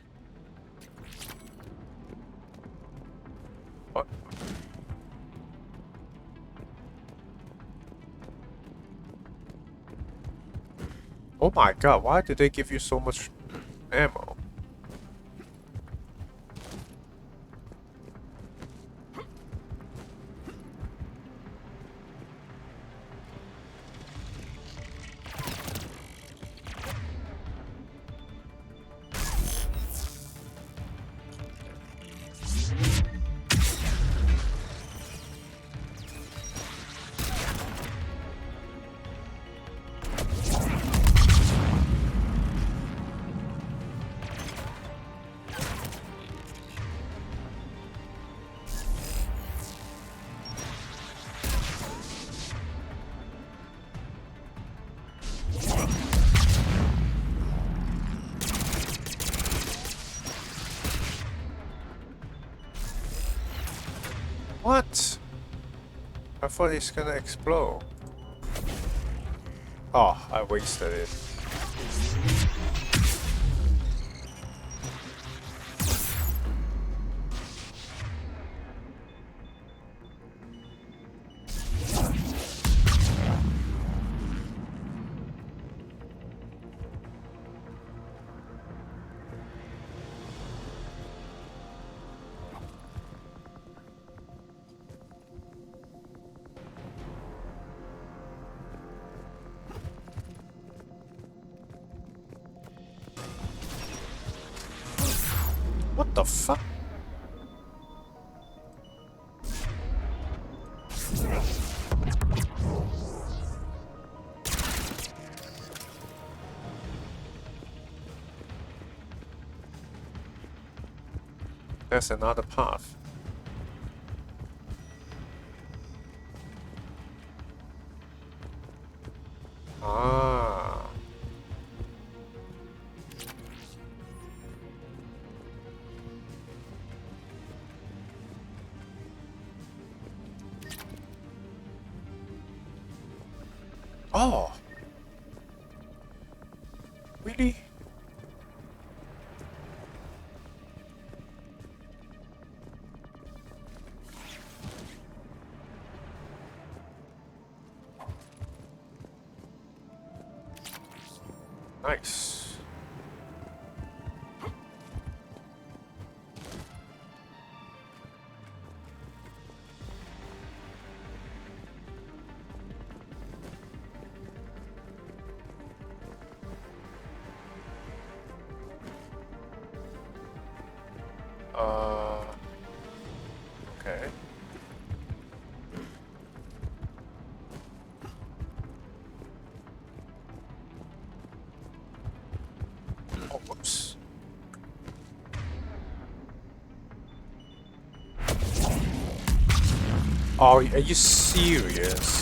What? Oh my god, why did they give you so much ammo? What? I thought it's gonna explode. Oh, I wasted it. What the fuck? There's another path. Ah. Oh. Really? Nice. Okay. Oh, whoops. Oh, are you serious?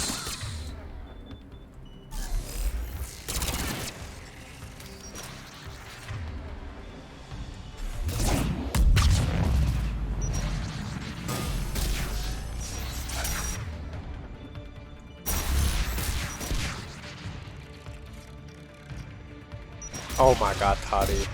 Oh my god, Tali.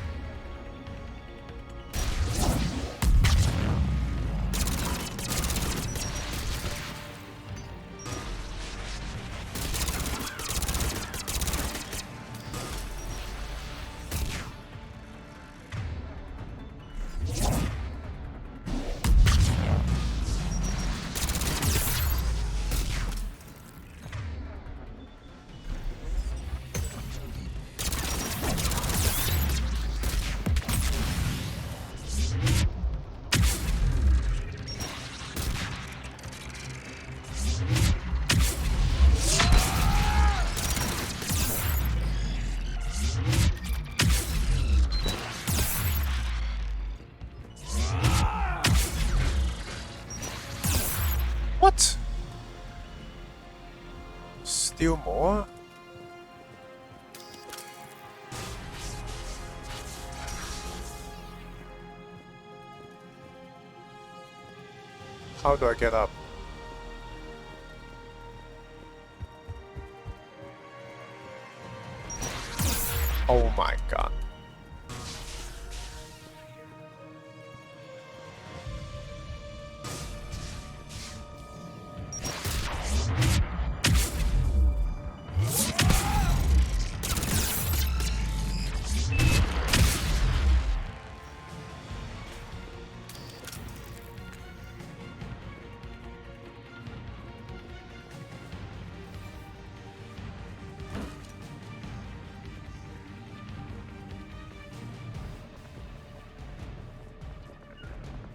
What? Still more? How do I get up? Oh my god.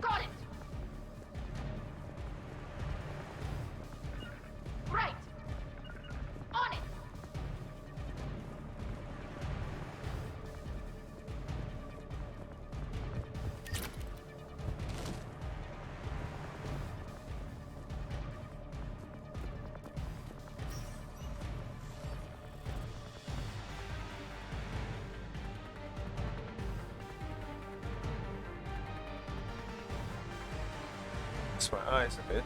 Got it! Right! On it! It's my eyes a bit.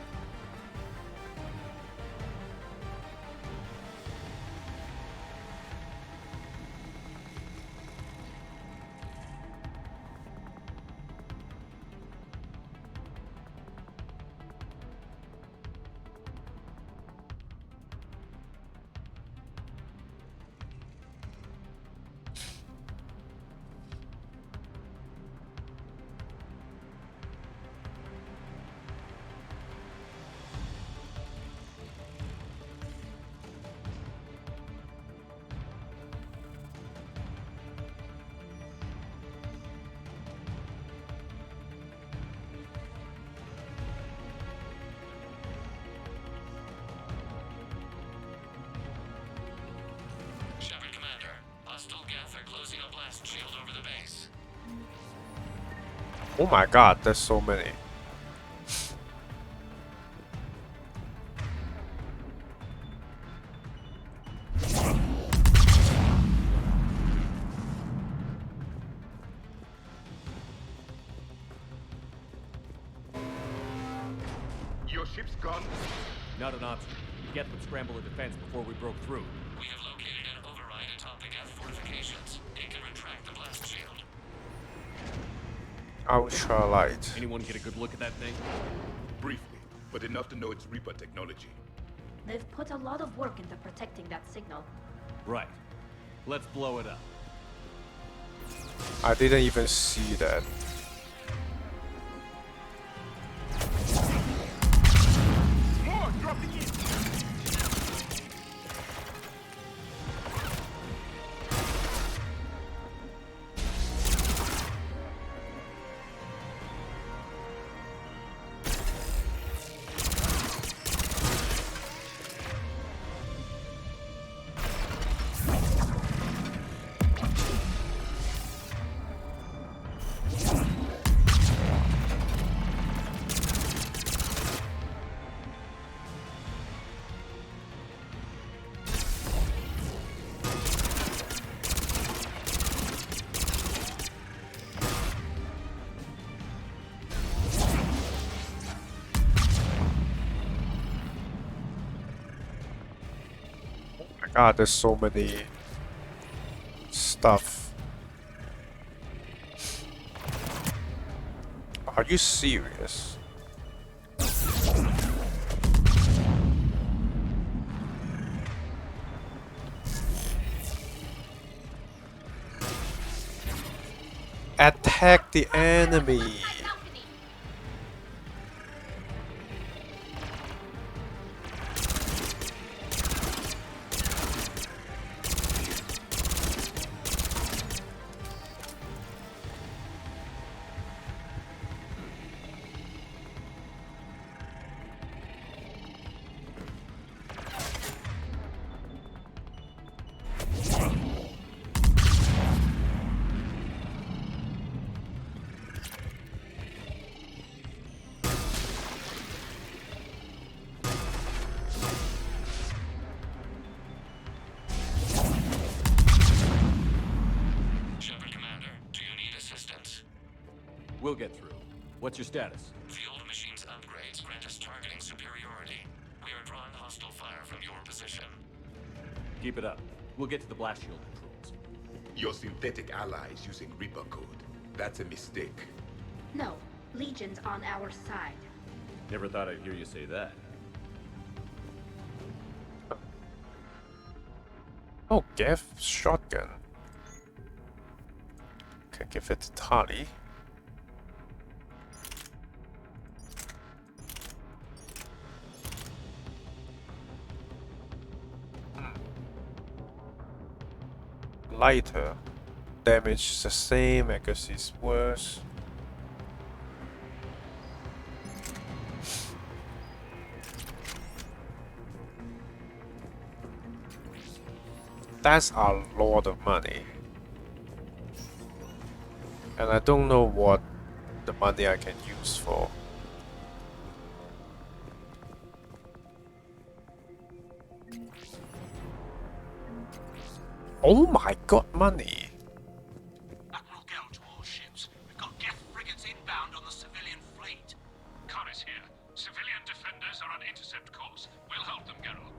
Oh my god, there's so many. Your ship's gone? Not an option. Geth would scramble a defense before we broke through. We have located an override atop the Geth fortifications. It can retract the blast shield. Ultralight. Anyone get a good look at that thing? Briefly, but enough to know it's Reaper technology. They've put a lot of work into protecting that signal. Right. Let's blow it up. I didn't even see that. More dropping in! God, there's so many stuff. Are you serious? Attack the enemy. We'll get through. What's your status? The old machine's upgrades grant us targeting superiority. We are drawing hostile fire from your position. Keep it up. We'll get to the blast shield controls. Your synthetic allies using Reaper code. That's a mistake. No, Legion's on our side. Never thought I'd hear you say that. Oh, Geth shotgun. Can give it to Tali. Lighter. Damage is the same, accuracy is worse. That's a lot of money. And I don't know what the money I can use for. Oh my god, money! Admiral Gell to all ships. We've got Geth frigates inbound on the civilian fleet. Connor's here. Civilian defenders are on intercept course. We'll help them, Geralt.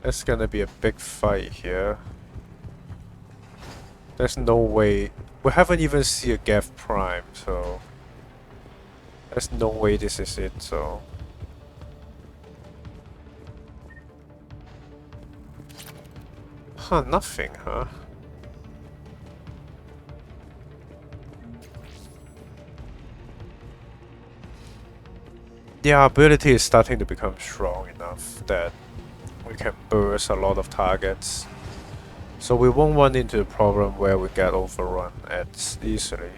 It's gonna be a big fight here. There's no way. We haven't even seen a Geth Prime, so there's no way this is it, so. Huh, nothing, huh? The ability is starting to become strong enough that we can burst a lot of targets. So we won't run into the problem where we get overrun as easily.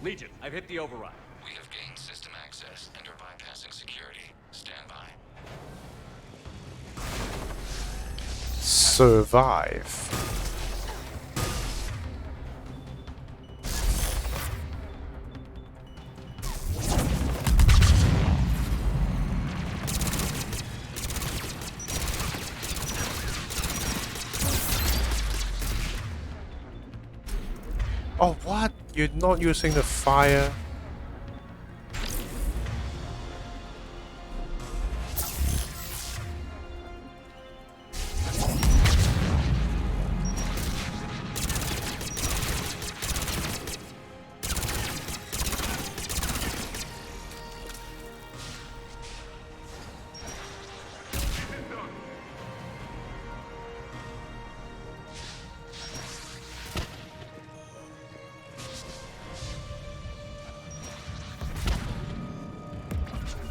Legion, I've hit the override. We have gained system access and are bypassing security. Stand by. Survive. Oh, what? You're not using the fire?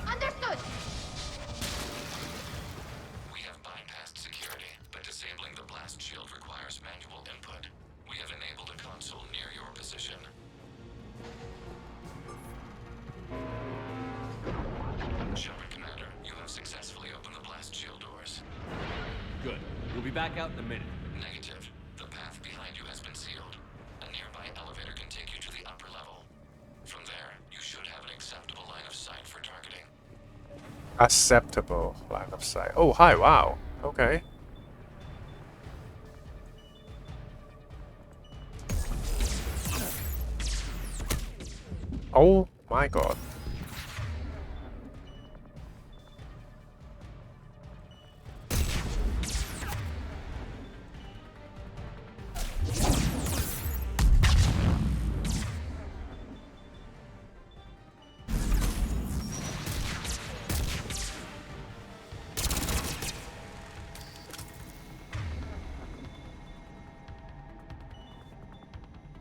Understood. We have bypassed security, but disabling the blast shield requires manual input. We have enabled a console near your position. Shepard Commander, you have successfully opened the blast shield doors. Good. We'll be back out in a minute. Negative. The path behind you has been sealed. A nearby elevator can take you to the upper level. From there, you should have an acceptable line of sight for targeting. Acceptable line of sight. Oh, hi, wow. Okay. Oh my god.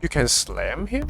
You can slam him?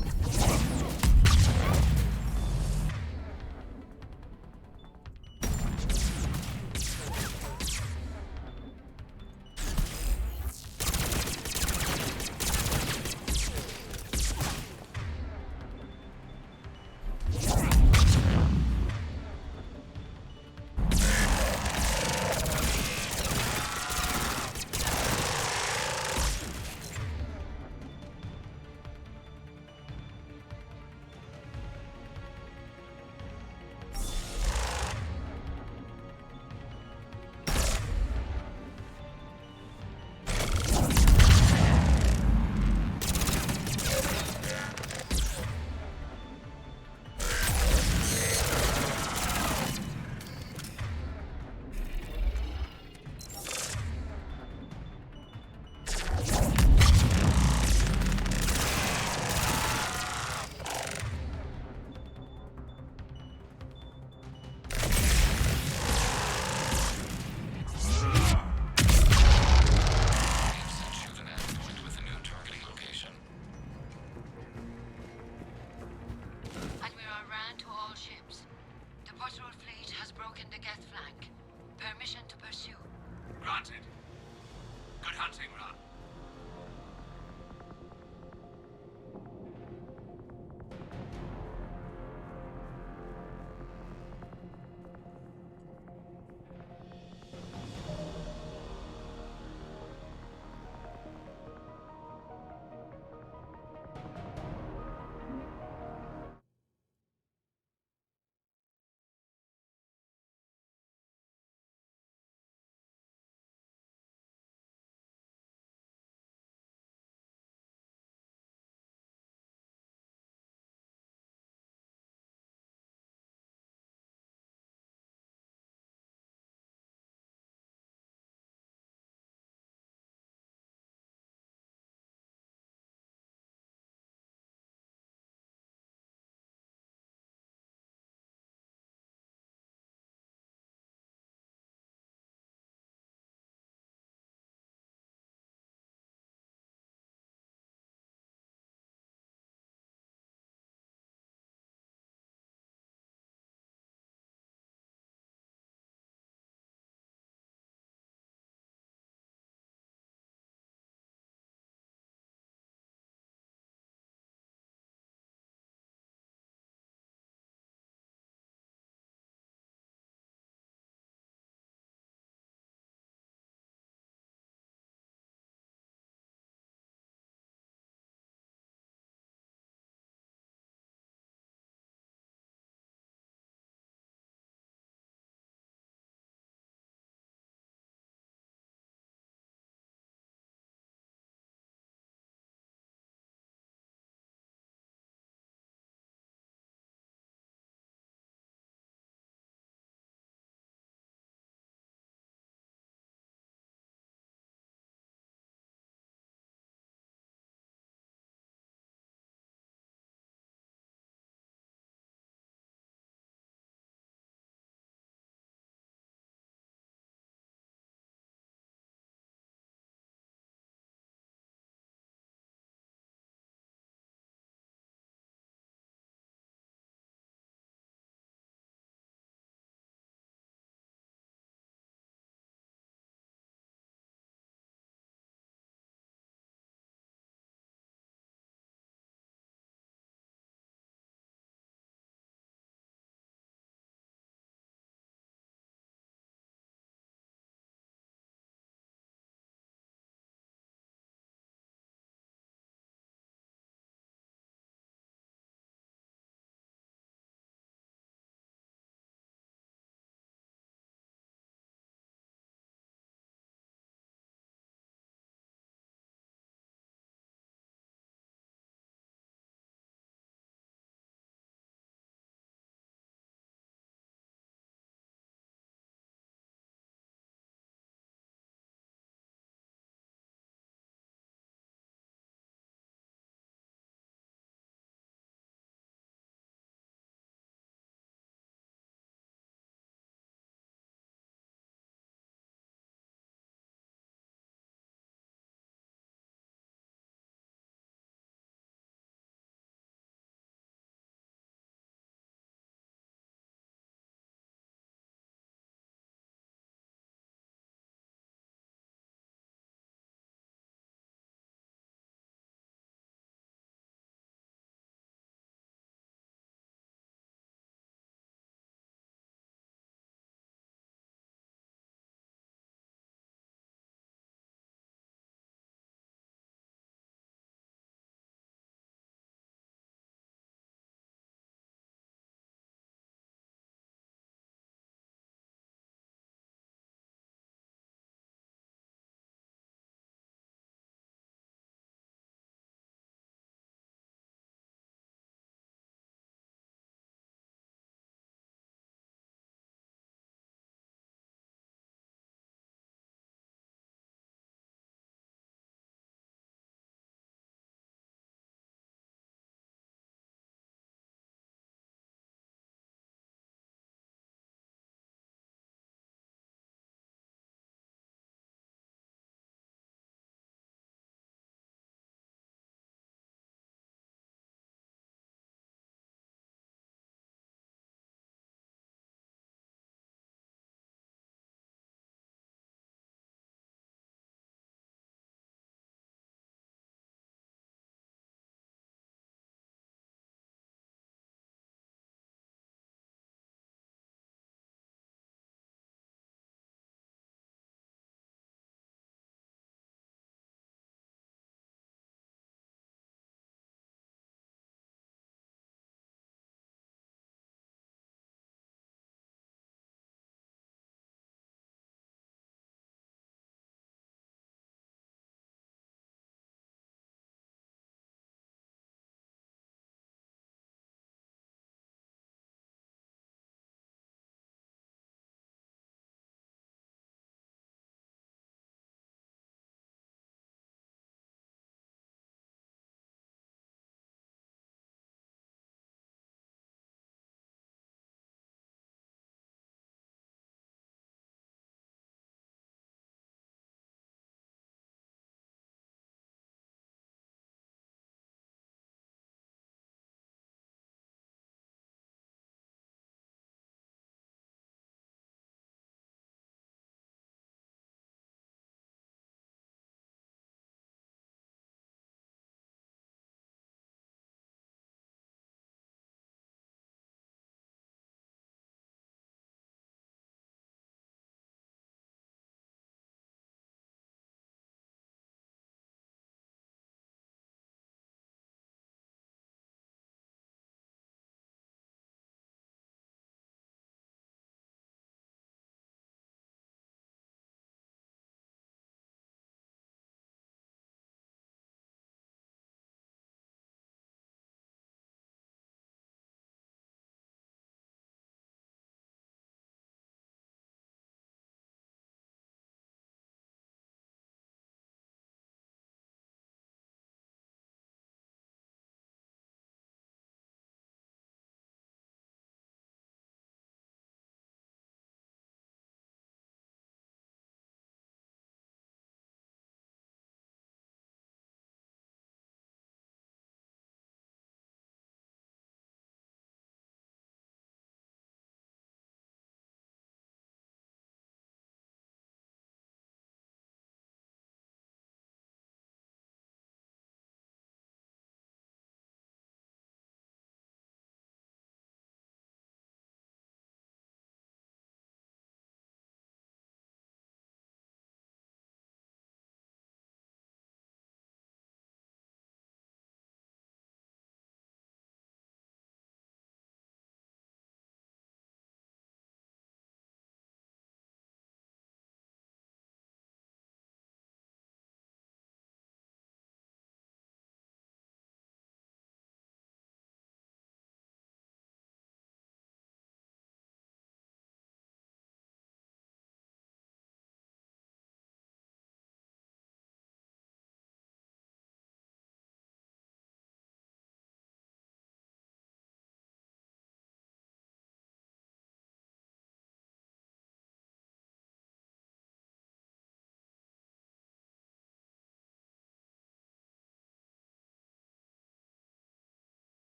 Granted. Good hunting, Ra.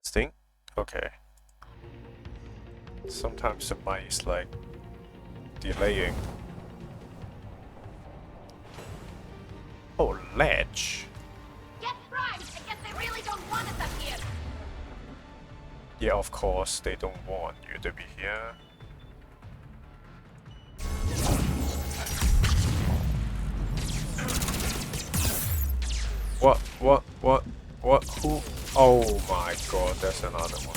Sting? Okay. Sometimes the mic is like delaying. Oh, ledge. Get primed! I guess they really don't want us up here. Yeah, of course, they don't want you to be here. What? Who? Oh my god, there's another one.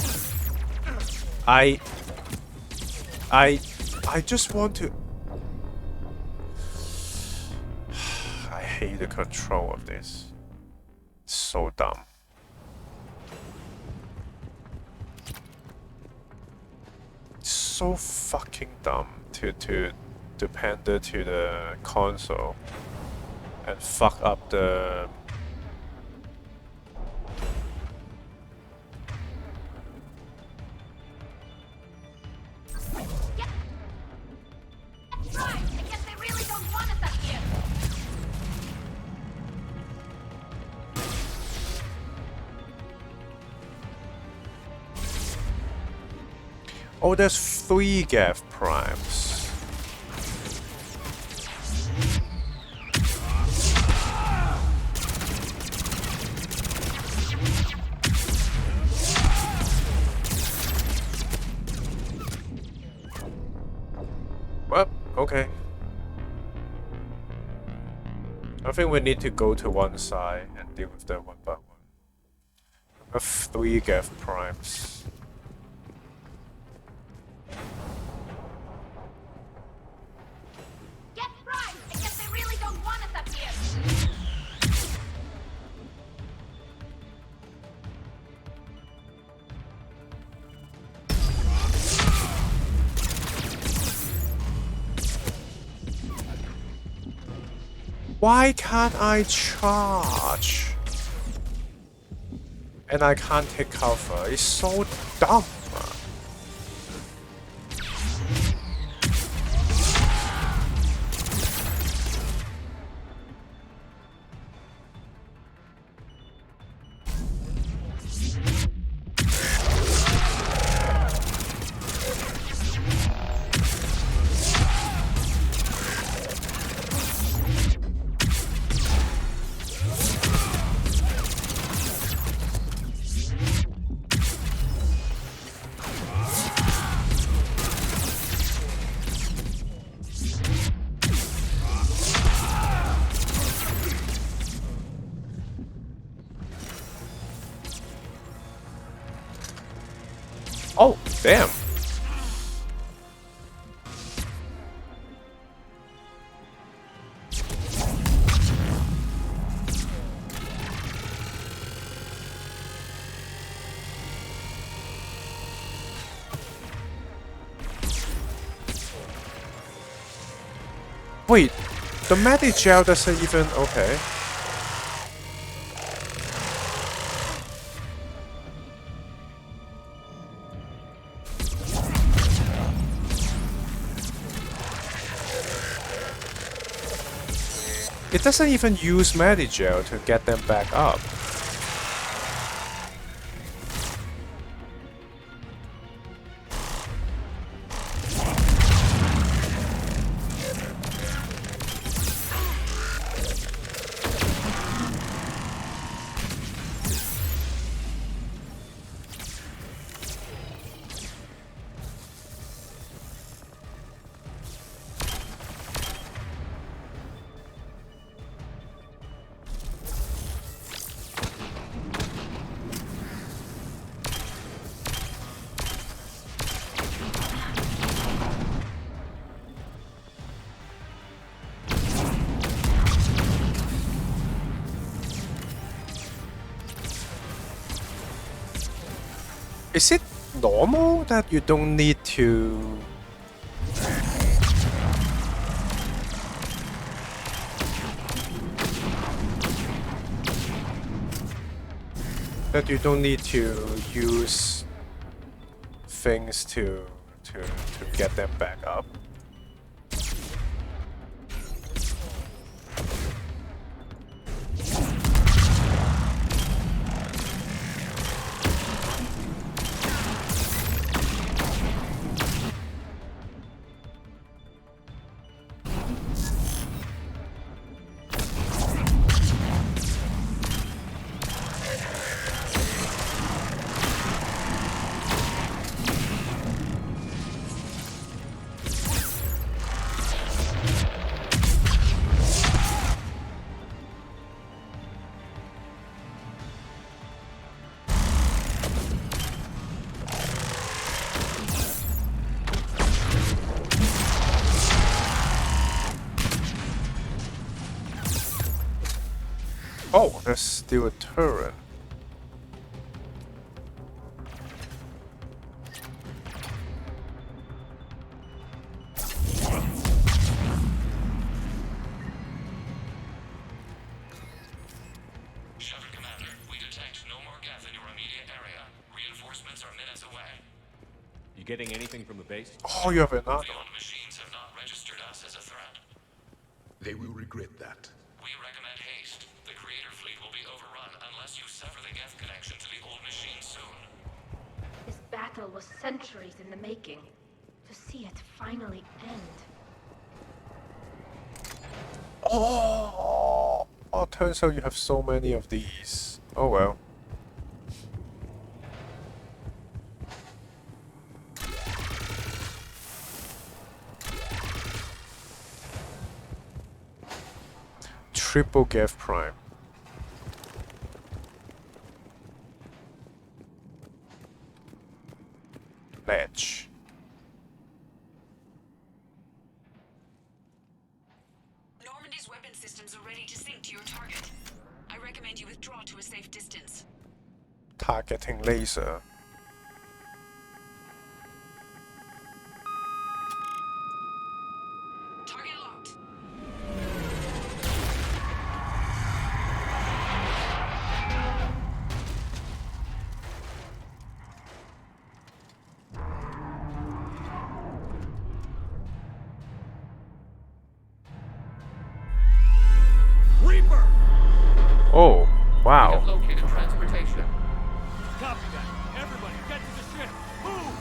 I just want to... I hate the control of this. It's so dumb. It's so fucking dumb to pander to the console and fuck up the... Right! I guess they really don't want us up here. Oh, there's 3 Geth primes. Well, okay. I think we need to go to one side and deal with them one by one. We have 3 Geth primes. Get primed! I guess they really don't want us up here. Why can't I charge? And I can't take cover. It's so dumb. Oh, damn. Wait, the medic gel doesn't even... okay. It doesn't even use Medigel to get them back up. Is it normal that you don't need to... that you don't need to use things to get them back up? Oh, there's still a turret. Shepard Commander, we detect no more Geth in your immediate area. Reinforcements are minutes away. You getting anything from the base? Oh, you have another. The old machines have not registered us as a threat. They will regret that. We recommend haste. The Creator fleet will be overrun unless you sever the Geth connection to the old machine soon. This battle was centuries in the making. To see it finally end. Oh, turns out you have so many of these. Oh well. Triple Geth Prime. Ledge. Normandy's weapon systems are ready to sink to your target. I recommend you withdraw to a safe distance. Targeting laser. Target locked. Reaper! Oh, We wow. have located transportation. Copy that. Everybody, get to the ship. Move!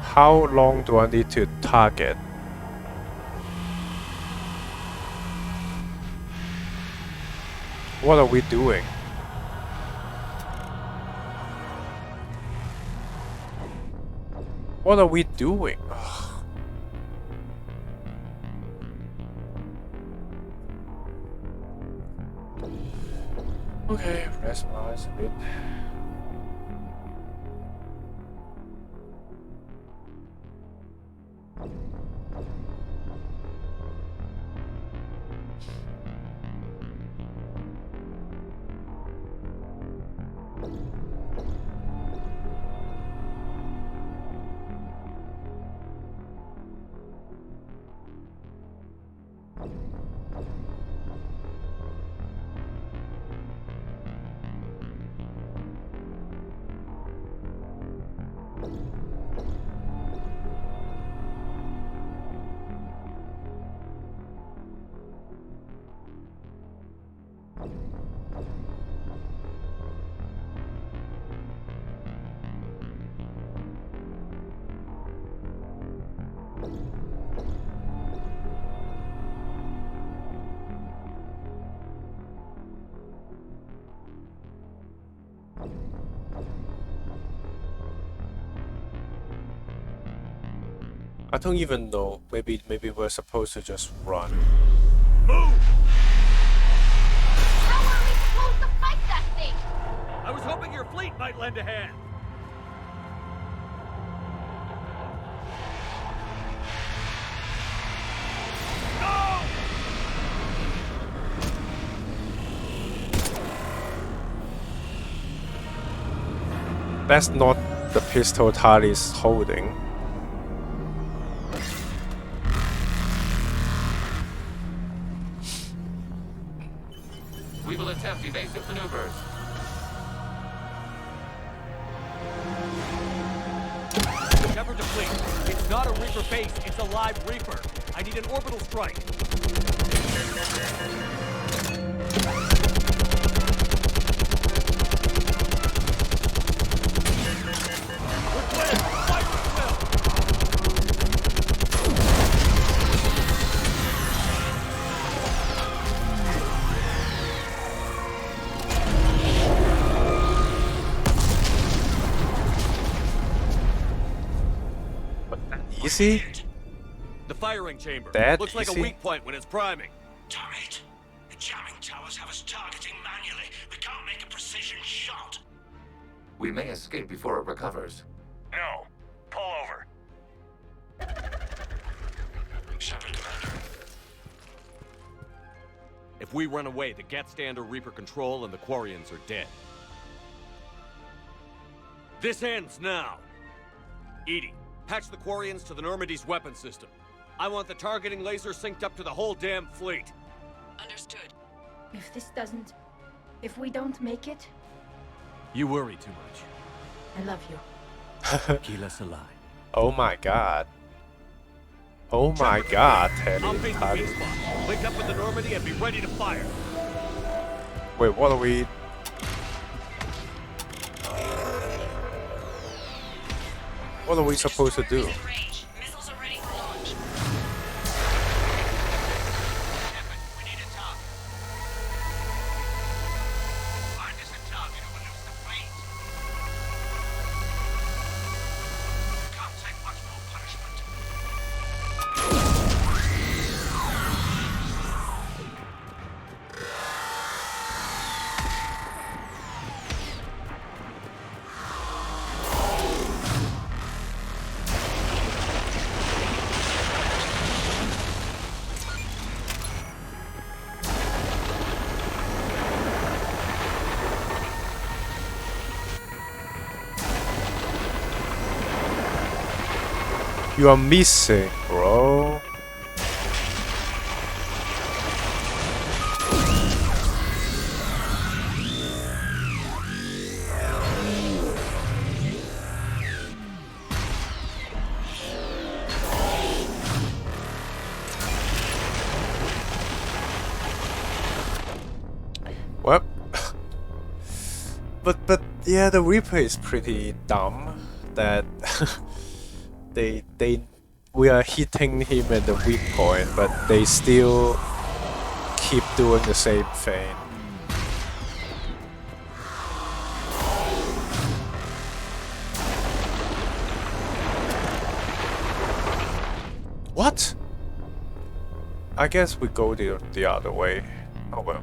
How long do I need to target? What are we doing? What are we doing? Ugh. Okay, rest my eyes a bit. I don't even know. Maybe we're supposed to just run. How are we supposed to fight that thing? I was hoping your fleet might lend a hand. That's not the pistol Tali's holding. We will attempt evasive maneuvers. Shepard to fleet. It's not a Reaper base, it's a live Reaper. I need an orbital strike. We're clear! Fire at will! Easy? The firing chamber. That looks like a easy? weak point when it's priming. Damn it! The jamming towers have us targeting manually. We can't make a precision shot. We may escape before it recovers. No. Pull over. Shepard, Commander. If we run away, the Geth stay under Reaper control and the Quarians are dead. This ends now! Edie, patch the Quarians to the Normandy's weapon system. I want the targeting laser synced up to the whole damn fleet. Understood. If we don't make it, You worry too much. I love you. Keep us alive. Oh my god. Oh my god, I'll Tali. paint the beat spot. Link up with the Normandy and be ready to fire. Wait, what are we... What are we supposed to do? You are missing, bro. Well, but yeah, the Reaper is pretty dumb that we are hitting him at the weak point, but they still keep doing the same thing. What? I guess we go the other way. Oh well.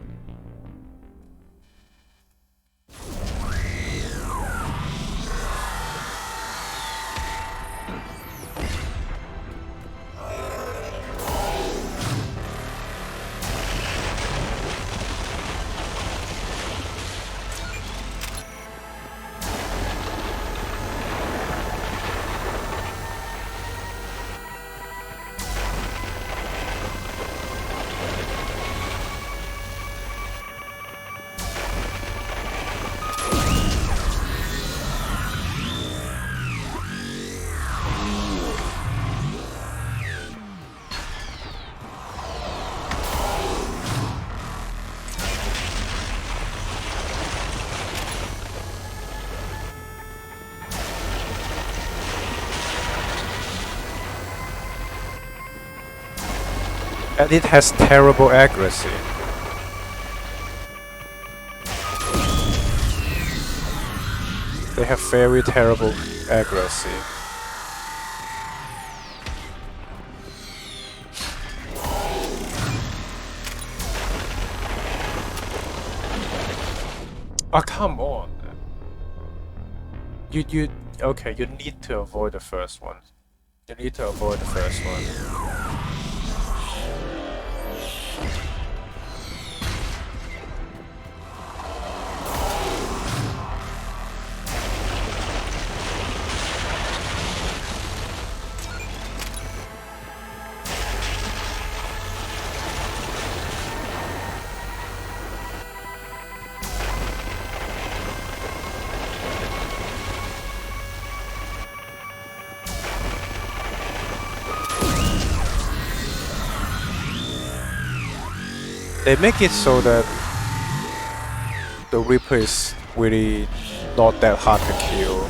And it has terrible accuracy. They have very terrible accuracy. Oh, come on. You okay, you need to avoid the first one. You need to avoid the first one. They make it so that the Reaper is really not that hard to kill.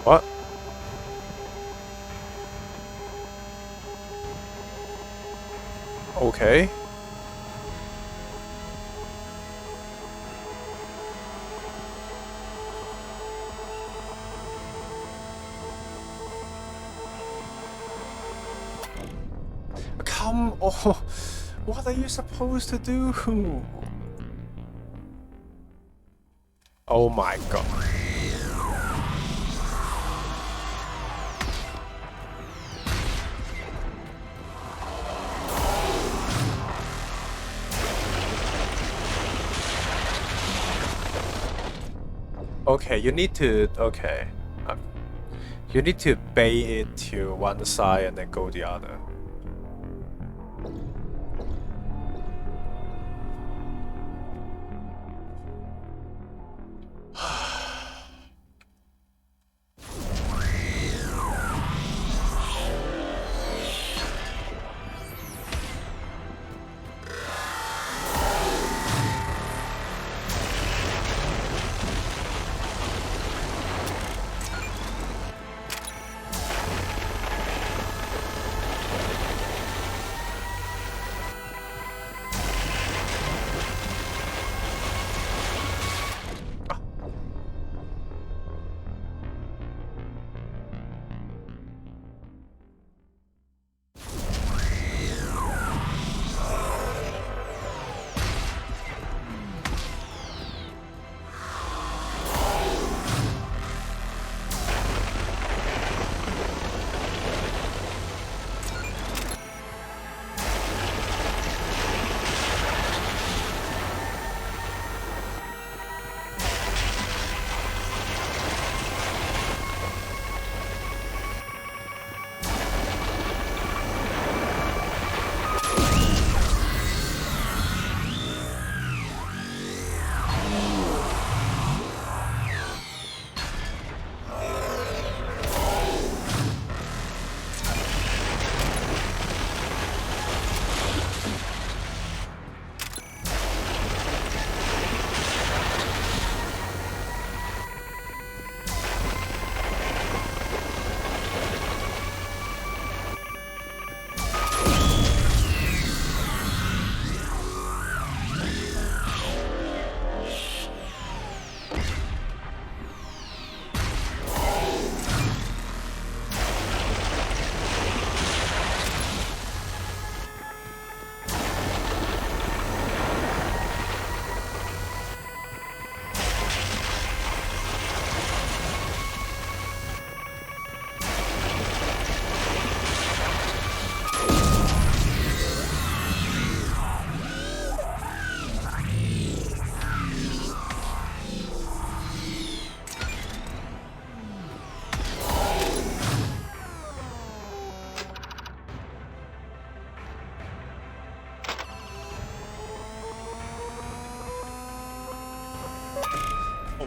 What? Okay. Come on. What are you supposed to do? Oh my god. Okay, you need to... Okay. You need to bait it to one side and then go the other.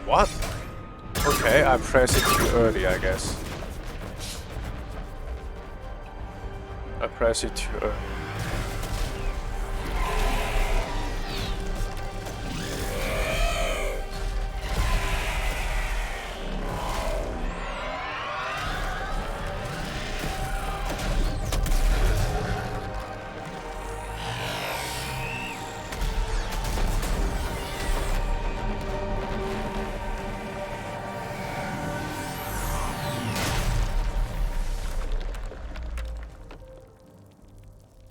What? Okay, I pressed it too early, I guess. I pressed it too early.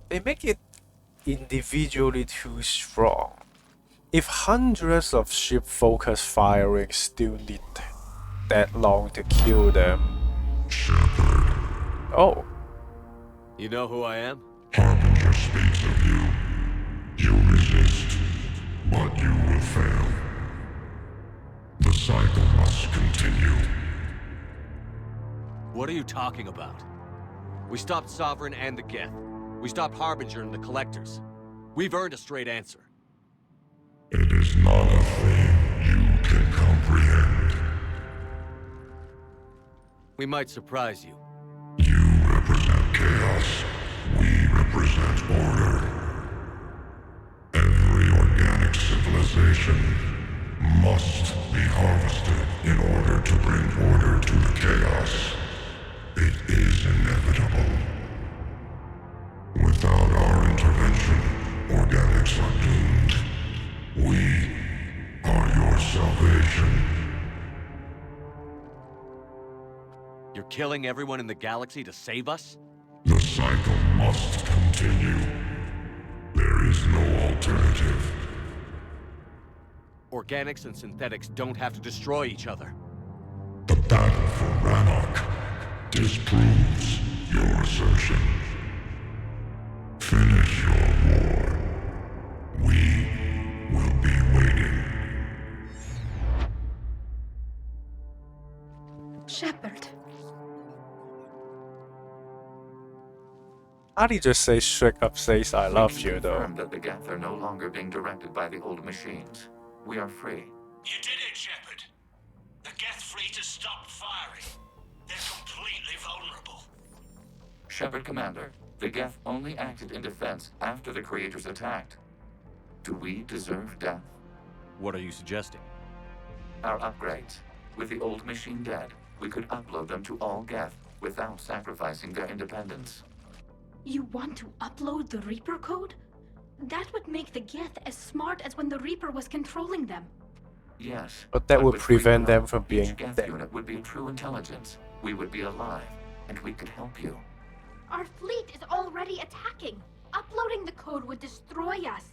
They make it individually too strong. If hundreds of ship focus firing still need that long to kill them. Oh. You know who I am? Harbinger speaks of you. You resist, but you will fail. The cycle must continue. What are you talking about? We stopped Sovereign and the Geth. We stopped Harbinger and the Collectors. We've earned a straight answer. It is not a thing you can comprehend. We might surprise you. You represent chaos. We represent order. Every organic civilization must be harvested in order to bring order to the chaos. Geths are doomed. We are your salvation. You're killing everyone in the galaxy to save us? The cycle must continue. There is no alternative. Organics and synthetics don't have to destroy each other. The battle for Rannoch disproves your assertion. Finish your war. We will be waiting. Shepard. How do you just say straight up says I love you though? Confirm that the Geth are no longer being directed by the old machines. We are free. You did it, Shepard. The Geth fleet has stopped firing. They're completely vulnerable. Shepard Commander, the Geth only acted in defense after the creators attacked. Do we deserve death? What are you suggesting? Our upgrades. With the old machine dead, we could upload them to all Geth without sacrificing their independence. You want to upload the Reaper code? That would make the Geth as smart as when the Reaper was controlling them. Yes. But that would with prevent free them from being each Geth dead. unit would be true intelligence. We would be alive, and we could help you. Our fleet is already attacking. Uploading the code would destroy us.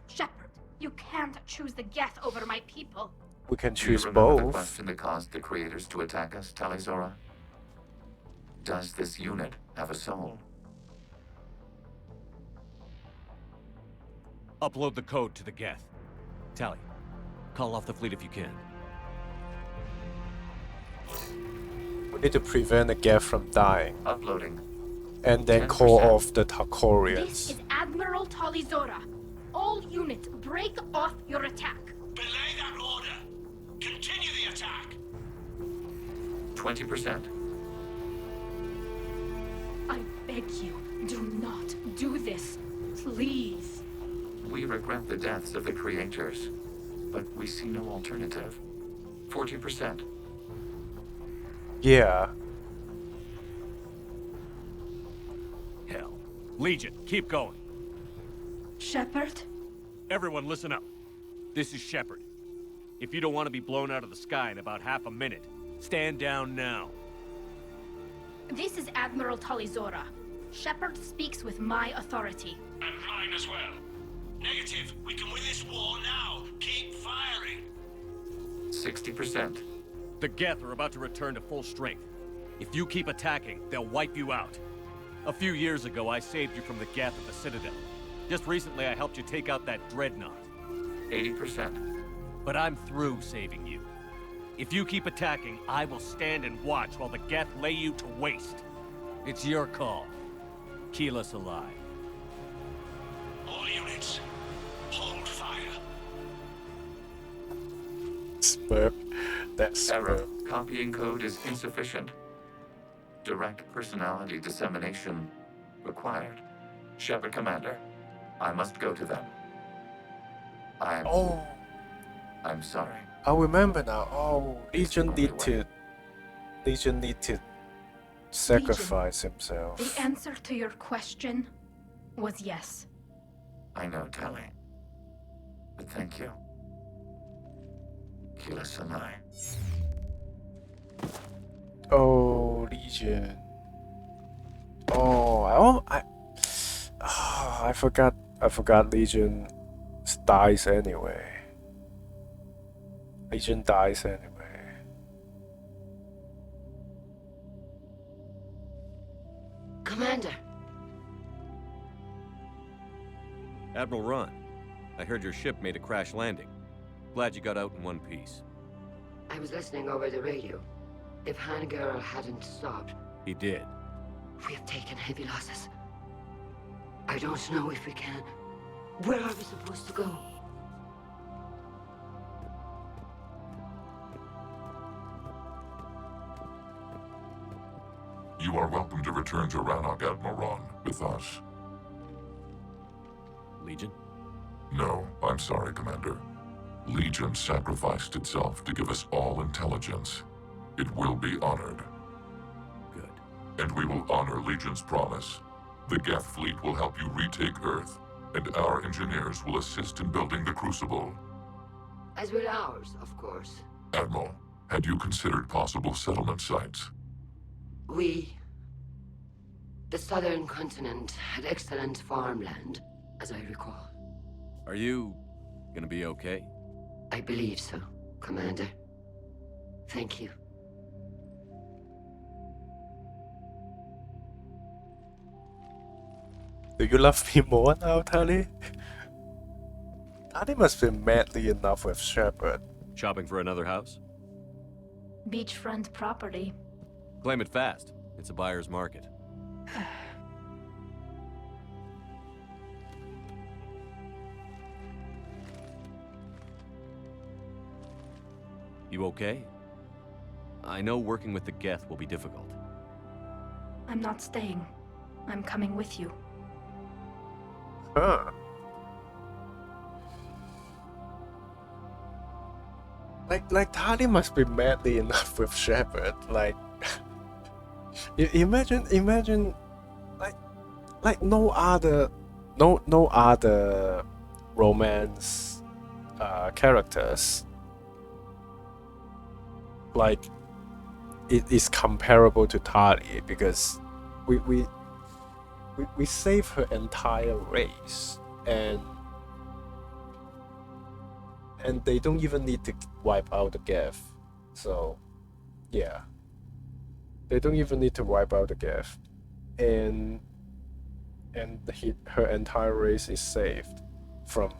Shepard, you can't choose the Geth over my people. We can Do you choose remember the both. question that caused the creators to attack us, Tali? Does this unit have a soul? Upload the code to the Geth. Tali, call off the fleet if you can. We need to prevent the Geth from dying. Uploading. And then call off the This Tarkorians. is Admiral Talizora. All units, break off your attack. Belay that order. Continue the attack. 20%. I beg you, do not do this. Please. We regret the deaths of the creators, but we see no alternative. 40%. Yeah. Hell. Legion, keep going. Shepard? Everyone listen up. This is Shepard. If you don't want to be blown out of the sky in about half a minute, stand down now. This is Admiral Talizora. Shepard speaks with my authority. And mine as well. Negative. We can win this war now. Keep firing. 60%. The Geth are about to return to full strength. If you keep attacking, they'll wipe you out. A few years ago, I saved you from the Geth at the Citadel. Just recently, I helped you take out that dreadnought. 80%. But I'm through saving you. If you keep attacking, I will stand and watch while the Geth lay you to waste. It's your call. Keep us alive. All units, hold fire. Spurp. That's Error. spurp. Copying code is insufficient. Direct personality dissemination required. Shepard Commander, I must go to them. I'm sorry. I remember now. Oh, Legion only need to sacrifice himself. The answer to your question was yes. I know, Tali. But thank you. Kila Sanai. Oh, Legion. Oh, I forgot. I forgot Legion dies anyway. Legion dies anyway. Commander. Admiral Ron, I heard your ship made a crash landing. Glad you got out in one piece. I was listening over the radio. If Hangirl hadn't stopped, He did. we have taken heavy losses. I don't know if we can. Where are we supposed to go? You are welcome to return to Rannoch, Admiral with us. Legion? No, I'm sorry, Commander. Legion sacrificed itself to give us all intelligence. It will be honored. Good. And we will honor Legion's promise. The Geth fleet will help you retake Earth. and our engineers will assist in building the Crucible. As will ours, of course. Admiral, had you considered possible settlement sites? The southern continent had excellent farmland, as I recall. Are you gonna be okay? I believe so, Commander. Thank you. Do you love me more now, Tali? Tali must be madly in love with Shepard. Shopping for another house? Beachfront property. Claim it fast. It's a buyer's market. You okay? I know working with the Geth will be difficult. I'm not staying. I'm coming with you. Huh. Like Tali must be madly in love with Shepard. Like, imagine, like no other romance characters like it is comparable to Tali, because we save her entire race, and they don't even need to wipe out the Geth. So yeah, they don't even need to wipe out the Geth, and her entire race is saved from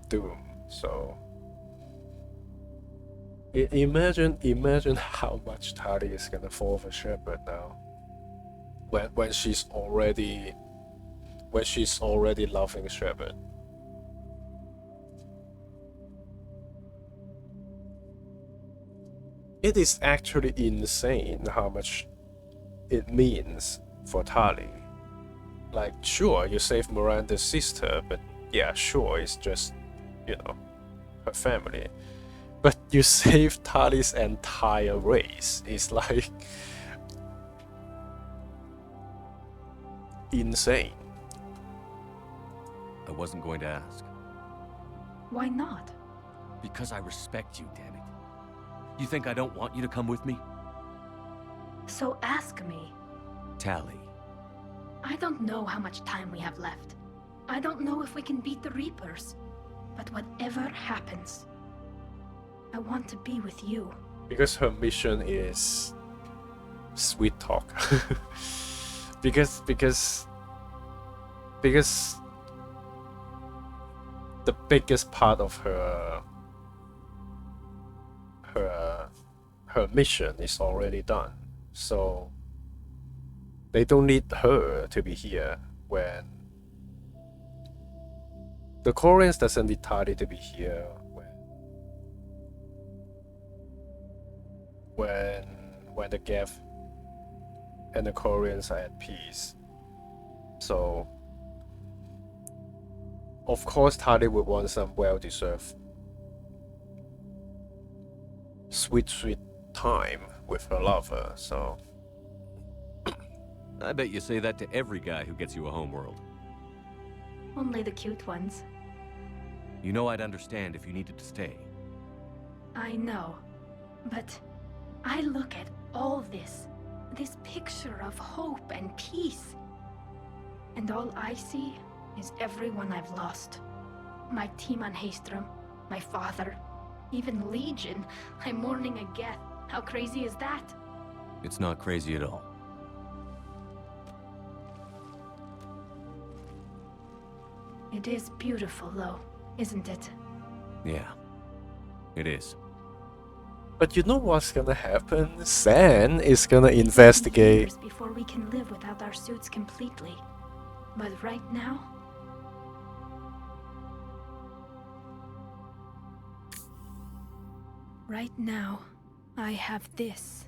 doom. So imagine how much Tali is gonna fall for Shepard now, when she's already loving Shepard. It is actually insane how much it means for Tali. Like, sure, you save Miranda's sister, but yeah, sure, it's just, her family. But you save Tali's entire race. It's like insane. I wasn't going to ask. Why not? Because I respect you, damn it. You think I don't want you to come with me? So ask me. Tali. I don't know how much time we have left. I don't know if we can beat the Reapers. But whatever happens, I want to be with you. Because her mission is sweet talk. because the biggest part of her mission is already done. So they don't need her to be here when the Koreans doesn't need Tali to be here when the Geth and the Koreans are at peace. So of course Tali would want some well-deserved sweet time with her lover. So I bet you say that to every guy who gets you a homeworld. Only the cute ones. You know I'd understand if you needed to stay. I know, but I look at all this picture of hope and peace, and all I see is everyone I've lost. My team on Haestrom, my father, even Legion. I'm mourning a Geth. How crazy is that? It's not crazy at all. It is beautiful, though, isn't it? Yeah, it is. But you know what's gonna happen? San is gonna investigate. Years before we can live without our suits completely. But right now... Right now, I have this.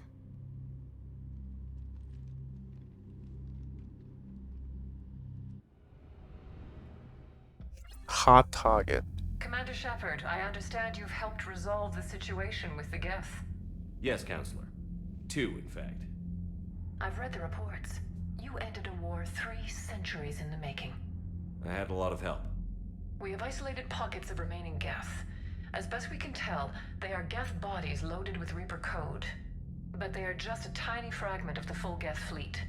Hard target. Commander Shepard, I understand you've helped resolve the situation with the Geth. Yes, Counselor. 2, in fact. I've read the reports. You ended a war 3 centuries in the making. I had a lot of help. We have isolated pockets of remaining Geth. As best we can tell, they are Geth bodies loaded with Reaper code. But they are just a tiny fragment of the full Geth fleet.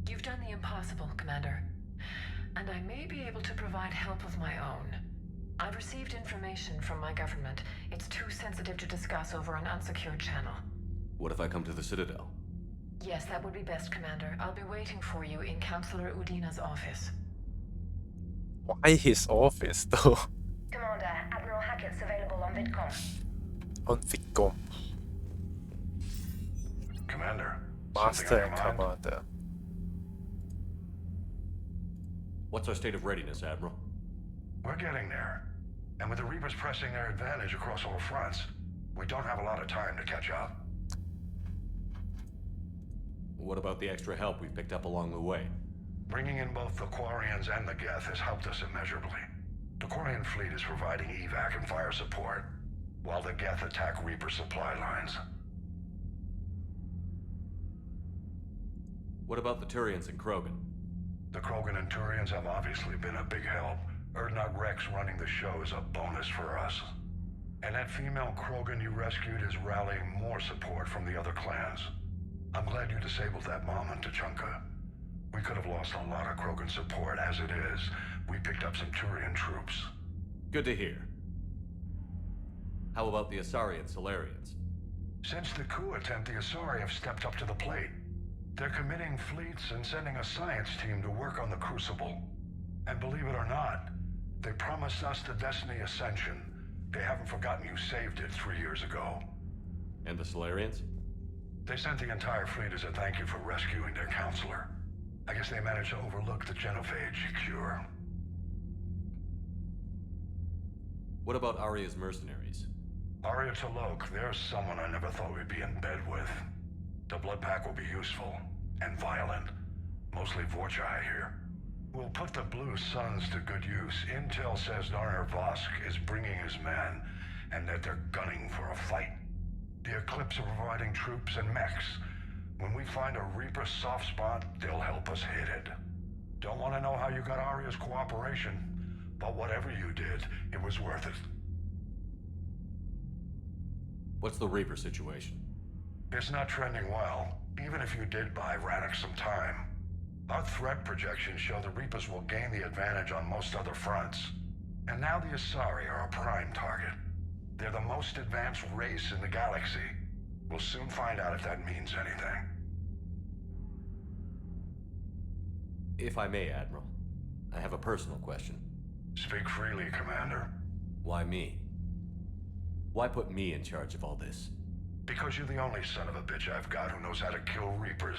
You've done the impossible, Commander. And I may be able to provide help of my own. I've received information from my government. It's too sensitive to discuss over an unsecured channel. What if I come to the Citadel? Yes, that would be best, Commander. I'll be waiting for you in Councillor Udina's office. Why his office though? Commander, Admiral Hackett's available on VidCom. On VidCom. Commander. Master and Commander. What's our state of readiness, Admiral? We're getting there. And with the Reapers pressing their advantage across all fronts, we don't have a lot of time to catch up. What about the extra help we picked up along the way? Bringing in both the Quarians and the Geth has helped us immeasurably. The Quarian fleet is providing evac and fire support, while the Geth attack Reaper supply lines. What about the Turians and Krogan? The Krogan and Turians have obviously been a big help. Erdnot Rex running the show is a bonus for us. And that female Krogan you rescued is rallying more support from the other clans. I'm glad you disabled that bomb on Tachanka. We could have lost a lot of Krogan support. As it is, we picked up some Turian troops. Good to hear. How about the Asari and Solarians? Since the coup attempt, the Asari have stepped up to the plate. They're committing fleets and sending a science team to work on the Crucible. And believe it or not, they promised us the Destiny Ascension. They haven't forgotten you saved it 3 years ago. And the Solarians? They sent the entire fleet as a thank you for rescuing their counselor. I guess they managed to overlook the genophage cure. What about Arya's mercenaries? Arya T'Loak, there's someone I never thought we'd be in bed with. The blood pack will be useful and violent. Mostly Vorcha, I hear. We'll put the Blue Suns to good use. Intel says Narner Vosk is bringing his men, and that they're gunning for a fight. The Eclipse are providing troops and mechs. When we find a Reaper soft spot, they'll help us hit it. Don't want to know how you got Arya's cooperation, but whatever you did, it was worth it. What's the Reaper situation? It's not trending well, even if you did buy Radix some time. Our threat projections show the Reapers will gain the advantage on most other fronts. And now the Asari are a prime target. They're the most advanced race in the galaxy. We'll soon find out if that means anything. If I may, Admiral, I have a personal question. Speak freely, Commander. Why me? Why put me in charge of all this? Because you're the only son of a bitch I've got who knows how to kill Reapers.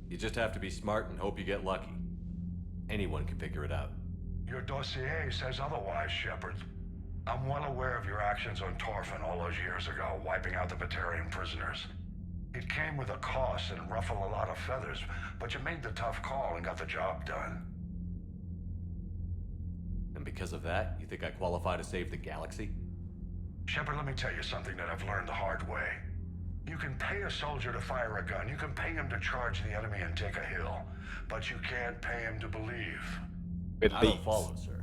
You just have to be smart and hope you get lucky. Anyone can figure it out. Your dossier says otherwise, Shepard. I'm well aware of your actions on Torfin all those years ago, wiping out the Batarian prisoners. It came with a cost and ruffled a lot of feathers, but you made the tough call and got the job done. And because of that, you think I qualify to save the galaxy? Shepard, let me tell you something that I've learned the hard way. You can pay a soldier to fire a gun, you can pay him to charge the enemy and take a hill, but you can't pay him to believe. I don't follow, sir.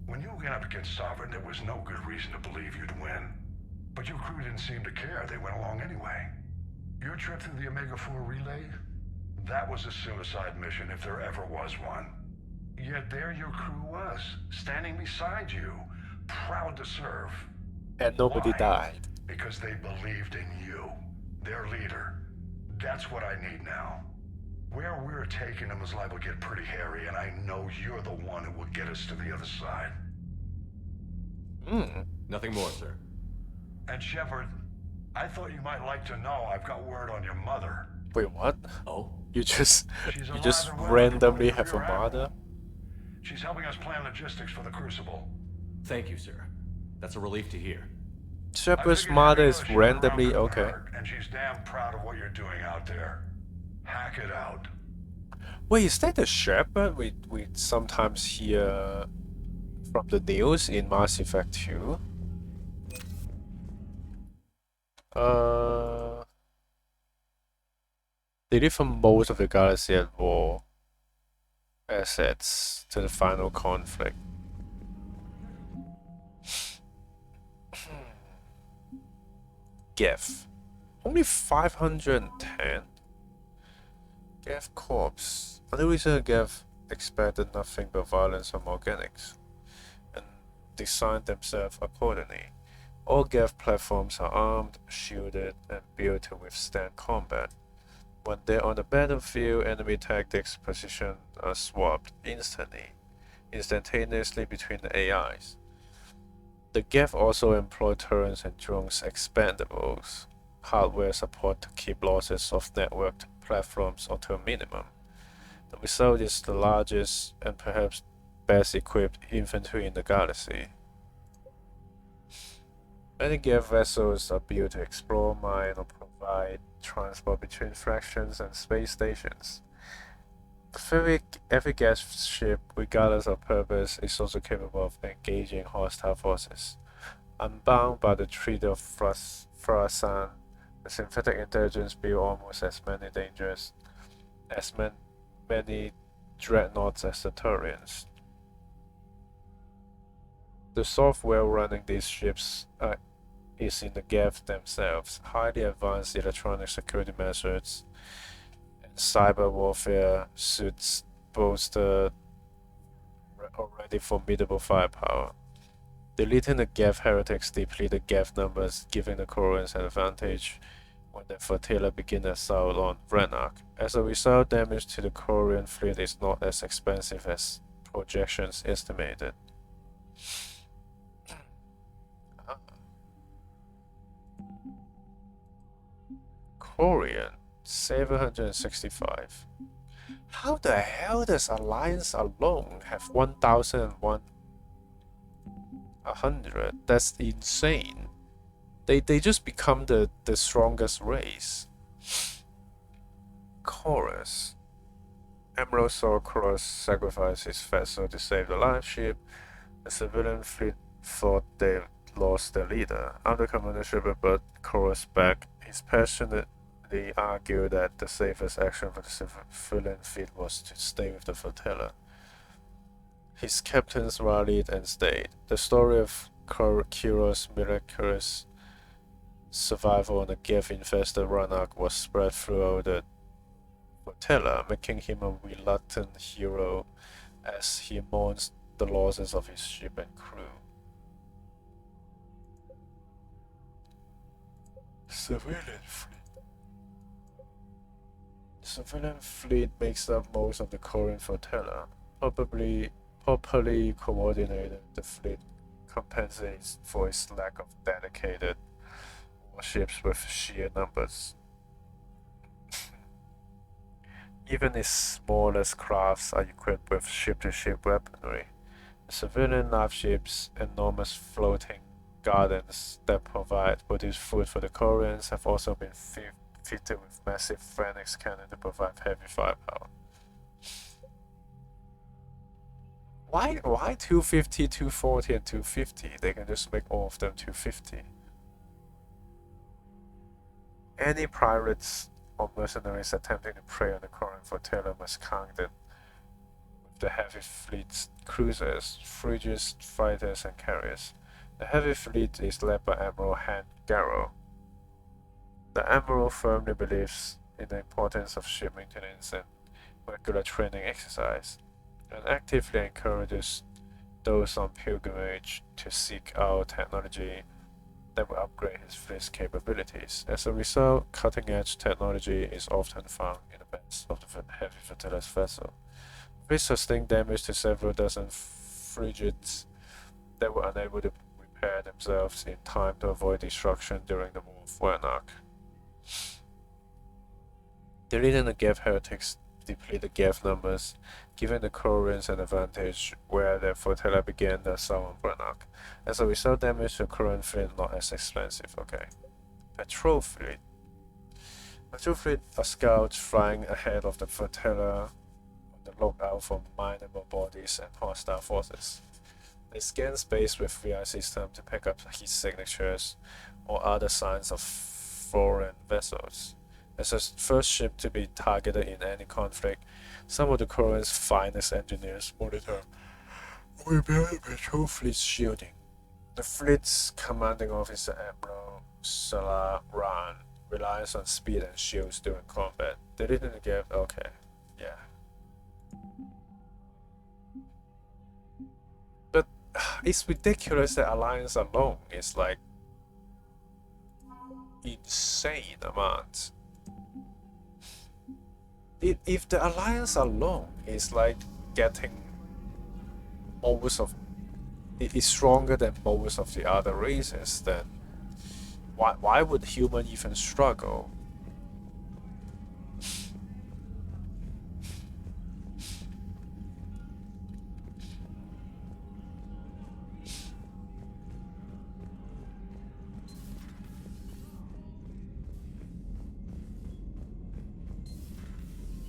When you went up against Sovereign, there was no good reason to believe you'd win. But your crew didn't seem to care. They went along anyway. Your trip through the Omega-4 relay? That was a suicide mission if there ever was one. Yet there your crew was, standing beside you, proud to serve. And nobody Why? died. Because they believed in you, their leader. That's what I need now. Where we're taking them is liable to get pretty hairy, and I know you're the one who will get us to the other side. Nothing more, sir. And Shepard, I thought you might like to know I've got word on your mother. Wait, what? Oh? You just She's you alive just and well, randomly reporting have for a your mother? admiral. She's helping us plan logistics for the Crucible. Thank you, sir. That's a relief to hear. Shepard's mother is randomly okay. And she's damn proud of what you're doing out there. Hack it out. Wait, is that the Shepard we sometimes hear from the news in Mass Effect 2? They live for most of the galaxy at war. assets to the final conflict. Geth. Only 510? Geth corpse. On the reason Geth expected nothing but violence from organics, and designed themselves accordingly. All Geth platforms are armed, shielded, and built to withstand combat. When they're on the battlefield, enemy tactics position are swapped instantaneously between the AIs. The Geth also employ turrets and drones expandables, hardware support to keep losses of networked platforms to a minimum. The result is the largest and perhaps best equipped infantry in the galaxy. Many Geth vessels are built to explore, mine, or provide transport between fractions and space stations. Every Geth ship, regardless of purpose, is also capable of engaging hostile forces. Unbound by the Treaty of Farasan, the synthetic intelligence built almost as many dreadnoughts as the Turians. The software running these ships is in the Geth themselves. Highly advanced electronic security measures and cyber warfare suits bolster already formidable firepower. Deleting the Geth heretics deplete the Geth numbers, giving the Koreans an advantage when the flotilla begin assault on Renark. As a result, damage to the Korean fleet is not as expensive as projections estimated. Korean 765. How the hell does Alliance alone have 1,100? That's insane. They just become the strongest race. Chorus. Emerald saw Chorus sacrifice his vessel to save the live ship. The civilian fleet thought they lost their leader. After Commander Shepard brought Chorus back, he passionately argued that the safest action for the civilian fleet was to stay with the flotilla. His captains rallied and stayed. The story of Kuro's miraculous survival on the Geth-infested Ranark was spread throughout the flotilla, making him a reluctant hero as he mourns the losses of his ship and crew. Civilian fleet makes up most of the Korean flotilla. Properly coordinated, the fleet compensates for its lack of dedicated warships with sheer numbers. Even its smallest crafts are equipped with ship-to-ship weaponry. The civilian live ships, enormous floating gardens that produce food for the Koreans, have also been fitted with massive Phoenix cannon to provide heavy firepower. Why 250, 240, and 250? They can just make all of them 250. Any pirates or mercenaries attempting to prey on the Korean flotilla must counter with the heavy fleet's cruisers, frigates, fighters, and carriers. The heavy fleet is led by Admiral Han Garrow. The Admiral firmly believes in the importance of ship maintenance and regular training exercise, and actively encourages those on pilgrimage to seek out technology that will upgrade his fleet's capabilities. As a result, cutting-edge technology is often found in the beds of the heavy flotilla's vessel. This sustained damage to several dozen frigates that were unable to repair themselves in time to avoid destruction during the War of Renark. Deleting the Geth heretics deplete the Geth numbers, giving the Koreans an advantage where their flotilla began the assault on Renark. As a result, damage to the Korean fleet not as expensive. Okay. Patrol fleet. Patrol fleet are scouts flying ahead of the flotilla on the lookout for mineable bodies and hostile forces. They scan space with VI system to pick up heat signatures or other signs of foreign vessels. As a first ship to be targeted in any conflict, some of the current's finest engineers monitor rebuild patrol fleet shielding. The fleet's commanding officer, Admiral Salah Ran, relies on speed and shields during combat. They didn't give. Okay, yeah. But it's ridiculous that Alliance alone is like insane amount. If the Alliance alone is like getting most of it is stronger than most of the other races, then why would human even struggle?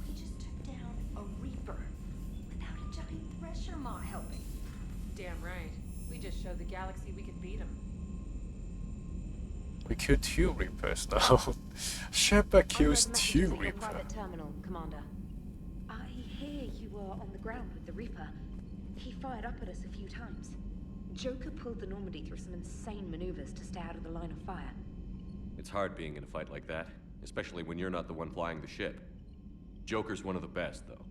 We just took down a Reaper without a giant pressure maw helping. Damn right. We just showed the galaxy we could beat him. We killed 2 Reapers now. Shepard kills 2 Your Reapers. private terminal, Commander. I hear you were on the ground with the Reaper. He fired up at us a few times. Joker pulled the Normandy through some insane maneuvers to stay out of the line of fire. It's hard being in a fight like that, especially when you're not the one flying the ship. Joker's one of the best, though.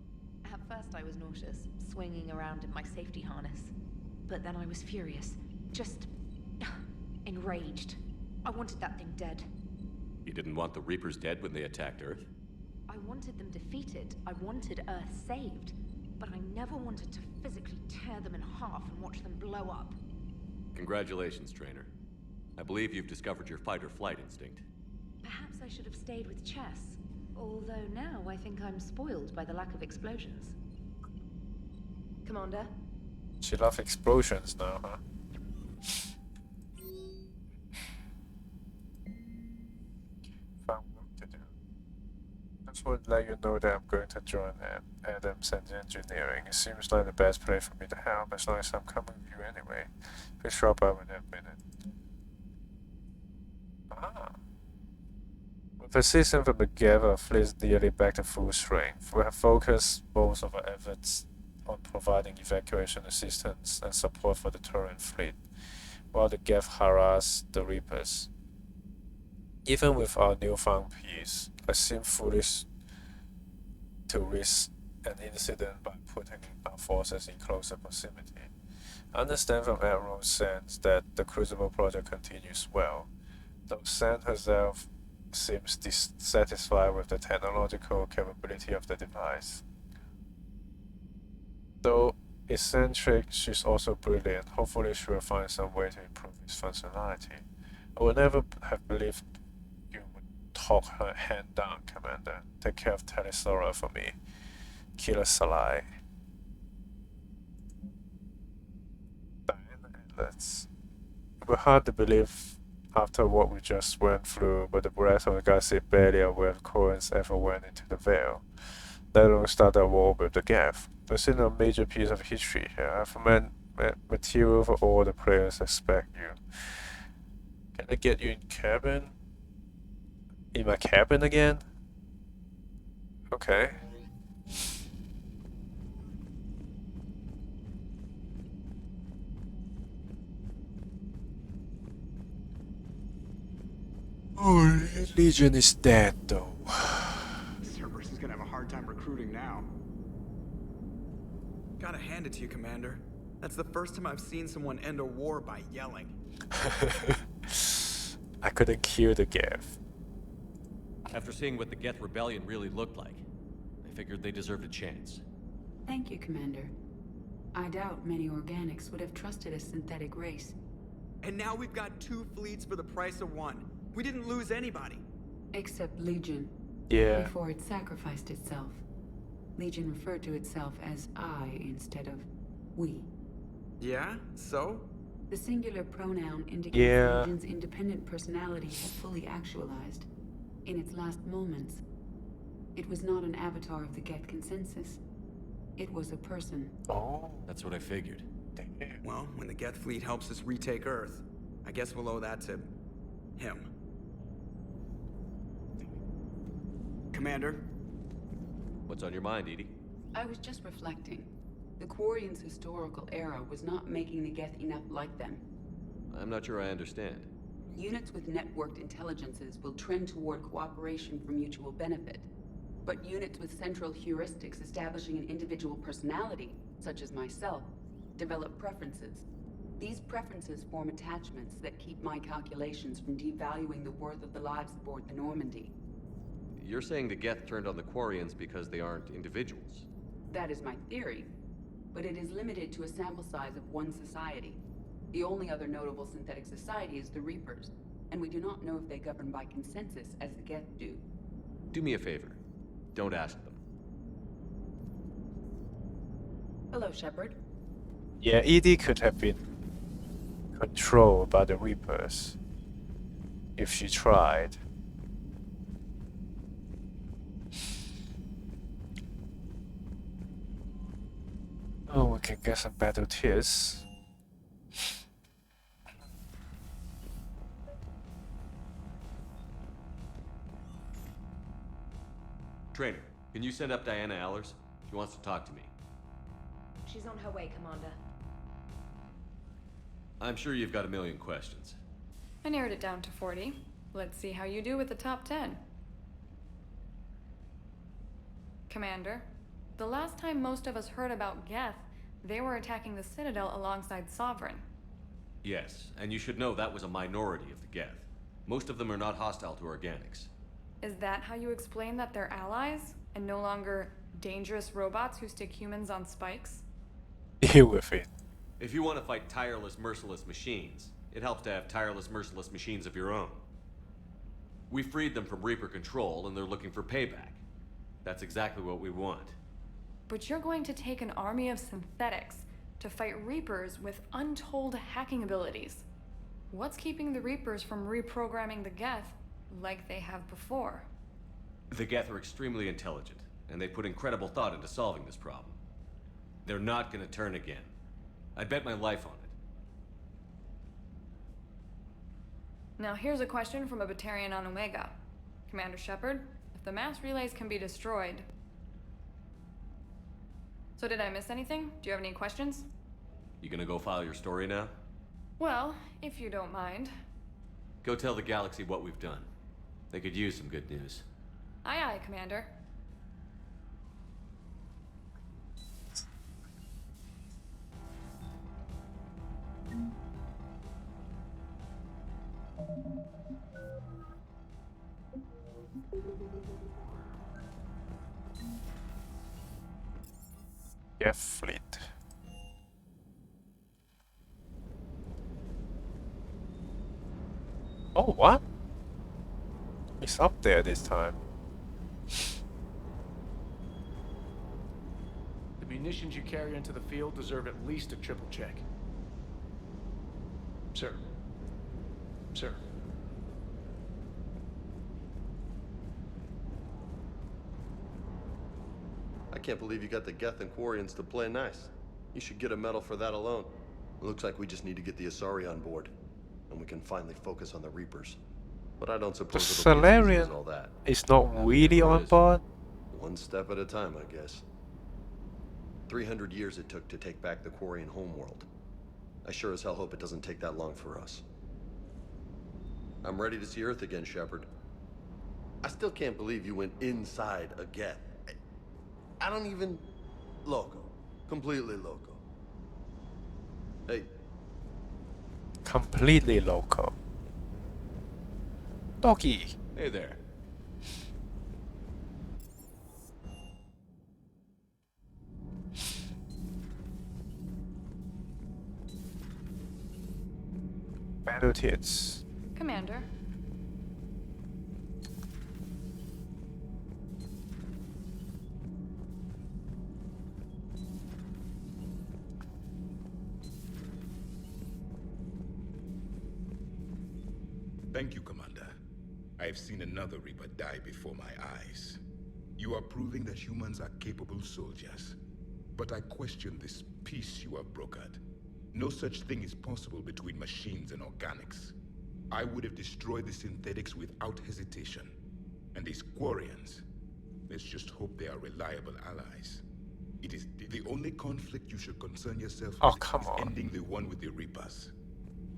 At first I was nauseous, swinging around in my safety harness. But then I was furious. Just enraged. I wanted that thing dead. You didn't want the Reapers dead when they attacked Earth? I wanted them defeated. I wanted Earth saved. But I never wanted to physically tear them in half and watch them blow up. Congratulations, Trainer. I believe you've discovered your fight-or-flight instinct. Perhaps I should have stayed with chess. Although now I think I'm spoiled by the lack of explosions. Commander? She loves explosions now, huh? Found work to do. Just want to let you know that I'm going to join Adams and Engineering. It seems like the best place for me to help, as long as I'm coming with you anyway. Please drop by in a minute. Ah. With assistance from the Geth, our fleet is nearly back to full strength. We have focused most of our efforts on providing evacuation assistance and support for the Turian fleet, while the Geth harass the Reapers. Even with our newfound peace, I seem foolish to risk an incident by putting our forces in closer proximity. I understand from Admiral Sands that the Crucible project continues well, though Sand herself seems dissatisfied with the technological capability of the device. Though eccentric, she's also brilliant. Hopefully she will find some way to improve its functionality. I would never have believed you would talk her hand down, Commander. Take care of Tali for me. Killer Salai. Let's. It was hard to believe after what we just went through, but the rest of the galaxy barely aware of Corin's ever went into the Veil, let alone start a war with the Geth. There's still a major piece of history here. I've material for all the players expect you. Can I get you in cabin? In my cabin again? Okay. Oh, Legion is dead though. Cerberus is gonna have a hard time recruiting now. Gotta hand it to you, Commander. That's the first time I've seen someone end a war by yelling. I couldn't kill the Geth. After seeing what the Geth rebellion really looked like, I figured they deserved a chance. Thank you, Commander. I doubt many organics would have trusted a synthetic race. And now we've got 2 fleets for the price of 1. We didn't lose anybody. Except Legion. Yeah. Before it sacrificed itself. Legion referred to itself as I instead of we. Yeah? So? The singular pronoun indicates Legion's independent personality had fully actualized. In its last moments, it was not an avatar of the Geth consensus. It was a person. Oh. That's what I figured. Well, when the Geth fleet helps us retake Earth, I guess we'll owe that to him. Commander. What's on your mind, Edie? I was just reflecting. The Quarians' historical era was not making the Geth enough like them. I'm not sure I understand. Units with networked intelligences will trend toward cooperation for mutual benefit. But units with central heuristics establishing an individual personality, such as myself, develop preferences. These preferences form attachments that keep my calculations from devaluing the worth of the lives aboard the Normandy. You're saying the Geth turned on the Quarians because they aren't individuals? That is my theory, but it is limited to a sample size of one society. The only other notable synthetic society is the Reapers, and we do not know if they govern by consensus as the Geth do. Do me a favor. Don't ask them. Hello, Shepard. Yeah, Edie could have been controlled by the Reapers if she tried. Oh, we can get some battle tears. Trainer, can you send up Diana Allers? She wants to talk to me. She's on her way, Commander. I'm sure you've got a million questions. I narrowed it down to 40. Let's see how you do with the top 10. Commander, the last time most of us heard about Geth, they were attacking the Citadel alongside Sovereign. Yes, and you should know that was a minority of the Geth. Most of them are not hostile to organics. Is that how you explain that they're allies, and no longer dangerous robots who stick humans on spikes? Deal with it. If you want to fight tireless, merciless machines, it helps to have tireless, merciless machines of your own. We freed them from Reaper control, and they're looking for payback. That's exactly what we want. But you're going to take an army of synthetics to fight Reapers with untold hacking abilities. What's keeping the Reapers from reprogramming the Geth like they have before? The Geth are extremely intelligent, and they put incredible thought into solving this problem. They're not gonna turn again. I'd bet my life on it. Now here's a question from a Batarian on Omega. Commander Shepard, if the mass relays can be destroyed... So did I miss anything? Do you have any questions? You gonna go file your story now? Well, if you don't mind. Go tell the galaxy what we've done. They could use some good news. Aye aye, Commander. Geth fleet. Oh, what? It's up there this time. The munitions you carry into the field deserve at least a triple check. Sir. Sir. I can't believe you got the Geth and Quarians to play nice. You should get a medal for that alone. It looks like we just need to get the Asari on board, and we can finally focus on the Reapers. But I don't The suppose it'll be as easy as all Salarian that. is not really on board. One step at a time, I guess. 300 years it took to take back the Quarian Homeworld. I sure as hell hope it doesn't take that long for us. I'm ready to see Earth again, Shepard. I still can't believe you went inside a Geth. I don't even... Loco. Completely loco. Hey. Completely local. Doggy. Hey there. Battle tits. Commander. Thank you, Commander. I have seen another Reaper die before my eyes. You are proving that humans are capable soldiers. But I question this peace you have brokered. No such thing is possible between machines and organics. I would have destroyed the synthetics without hesitation. And these Quarians, Let's just hope they are reliable allies. It is the only conflict you should concern yourself with. Oh, come on. Ending the one with the Reapers.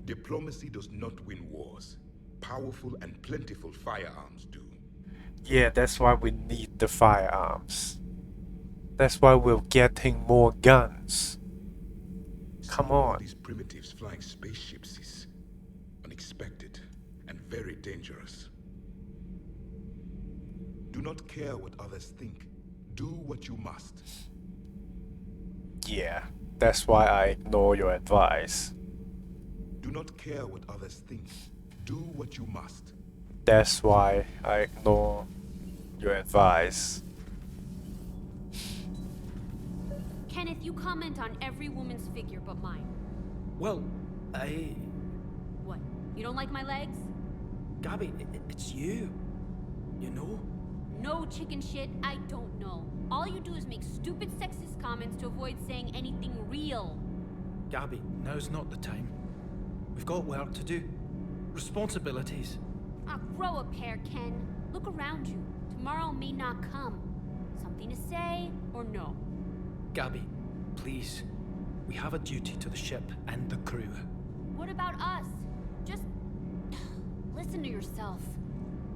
Diplomacy does not win wars. Powerful and plentiful firearms do. Yeah, that's why we need the firearms. That's why we're getting more guns. Come Seeing all on. these primitives flying spaceships is unexpected and very dangerous. Do not care what others think. Do what you must. Yeah, that's why I ignore your advice. Do not care what others think. Do what you must. That's why I ignore your advice. Kenneth, you comment on every woman's figure but mine. Well, I... What? You don't like my legs? Gabby, it's you. You know? No chicken shit, I don't know. All you do is make stupid sexist comments to avoid saying anything real. Gabby, now's not the time. We've got work to do. Responsibilities. Ah, grow a pair, Ken. Look around you. Tomorrow may not come. Something to say or no? Gabby, please. We have a duty to the ship and the crew. What about us? Just listen to yourself.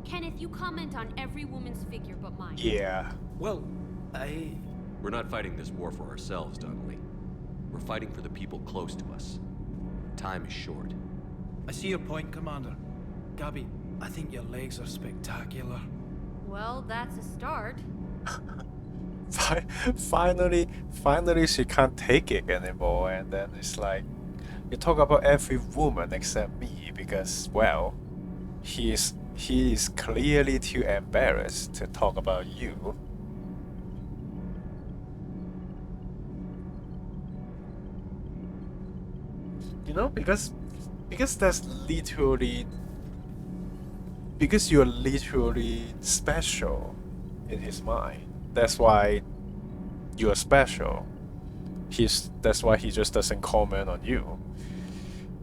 Kenneth, you comment on every woman's figure but mine. Yeah. Well, We're not fighting this war for ourselves, Donnelly. We're fighting for the people close to us. Time is short. I see your point, Commander. Gabby, I think your legs are spectacular. Well, that's a start. Finally she can't take it anymore, and then it's like, you talk about every woman except me because, well, he is clearly too embarrassed to talk about you. You know, because that's literally, because you're literally special in his mind. That's why you're special. That's why he just doesn't comment on you.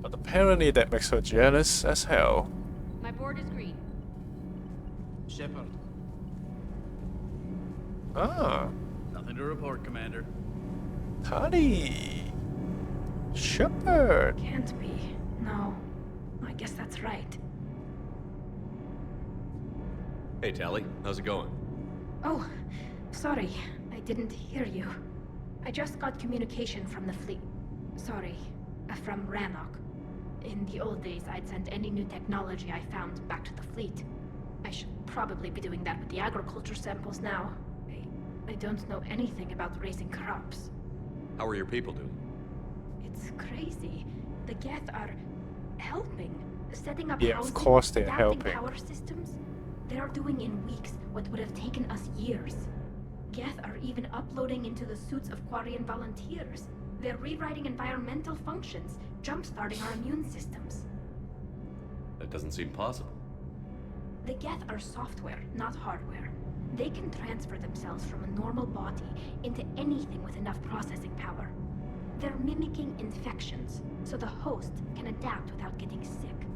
But apparently that makes her jealous as hell. My board is green. Shepard. Ah. Nothing to report, Commander. Tali. Shepard. Can't be. No. I guess that's right. Hey, Tali. How's it going? Oh, sorry. I didn't hear you. I just got communication from the fleet. Sorry, from Rannoch. In the old days, I'd send any new technology I found back to the fleet. I should probably be doing that with the agriculture samples now. I don't know anything about raising crops. How are your people doing? It's crazy. The Geth are helping, setting up Yeah, housing, of course they're adapting helping. power systems. They are doing in weeks what would have taken us years. Geth are even uploading into the suits of Quarian volunteers. They're rewriting environmental functions, jump-starting our immune systems. That doesn't seem possible. The Geth are software, not hardware. They can transfer themselves from a normal body into anything with enough processing power. They're mimicking infections, so the host can adapt without getting sick.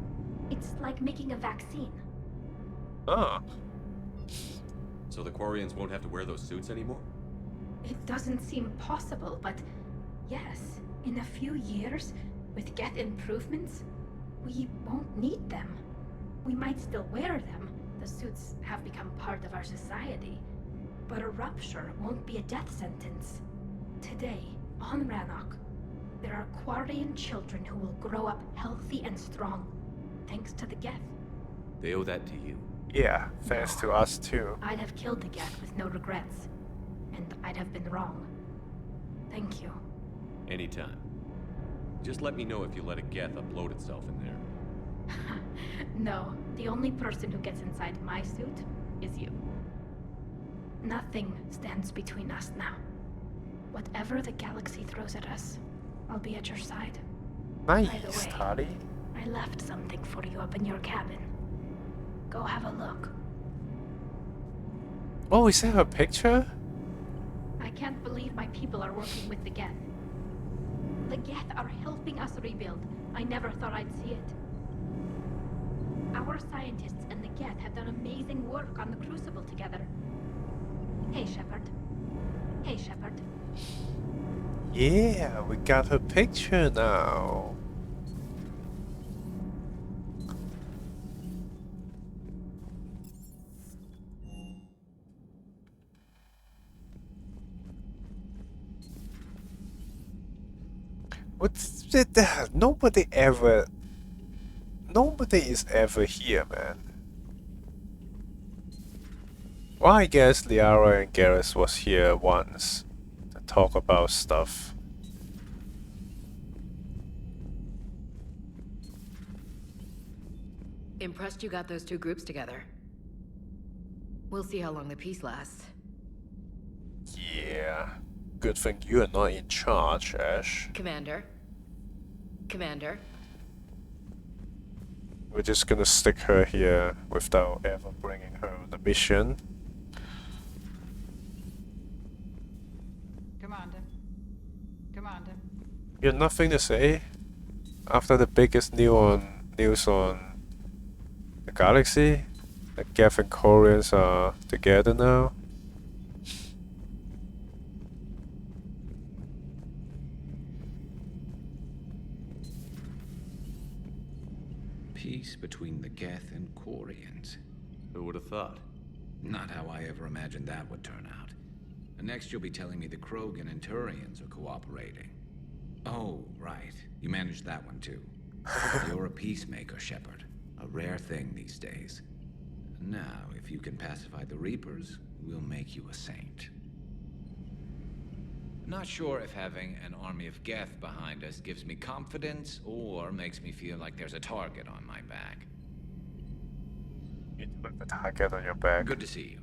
It's like making a vaccine. Ah. So the Quarians won't have to wear those suits anymore? It doesn't seem possible, but yes, in a few years, with Geth improvements, we won't need them. We might still wear them. The suits have become part of our society. But a rupture won't be a death sentence. Today, on Rannoch, there are Quarian children who will grow up healthy and strong, thanks to the Geth. They owe that to you. Yeah, thanks to us too. I'd have killed the Geth with no regrets. And I'd have been wrong. Thank you. Anytime. Just let me know if you let a Geth upload itself in there. No, the only person who gets inside my suit is you. Nothing stands between us now. Whatever the galaxy throws at us, I'll be at your side. By the Nice, way, Tali. I left something for you up in your cabin. Go have a look. Oh, is that her picture? I can't believe my people are working with the Geth. The Geth are helping us rebuild. I never thought I'd see it. Our scientists and the Geth have done amazing work on the Crucible together. Hey, Shepard. Hey, Shepard. Yeah, we got her picture now. What's it? Nobody is ever here, man. Well, I guess Liara and Garrus was here once to talk about stuff. Impressed you got those two groups together. We'll see how long the peace lasts. Yeah. Good thing you are not in charge, Ash. Commander? Commander? We're just gonna stick her here without ever bringing her on the mission. Commander. Commander. You have nothing to say? After the biggest news on the galaxy? That Geth and Koreans are together now? Peace between the Geth and Quarians. Who would have thought? Not how I ever imagined that would turn out. And next you'll be telling me the Krogan and Turians are cooperating. Oh, right. You managed that one too. You're a peacemaker, Shepard. A rare thing these days. Now, if you can pacify the Reapers, we'll make you a saint. Not sure if having an army of Geth behind us gives me confidence or makes me feel like there's a target on my back. You put the target on your back. Good to see you.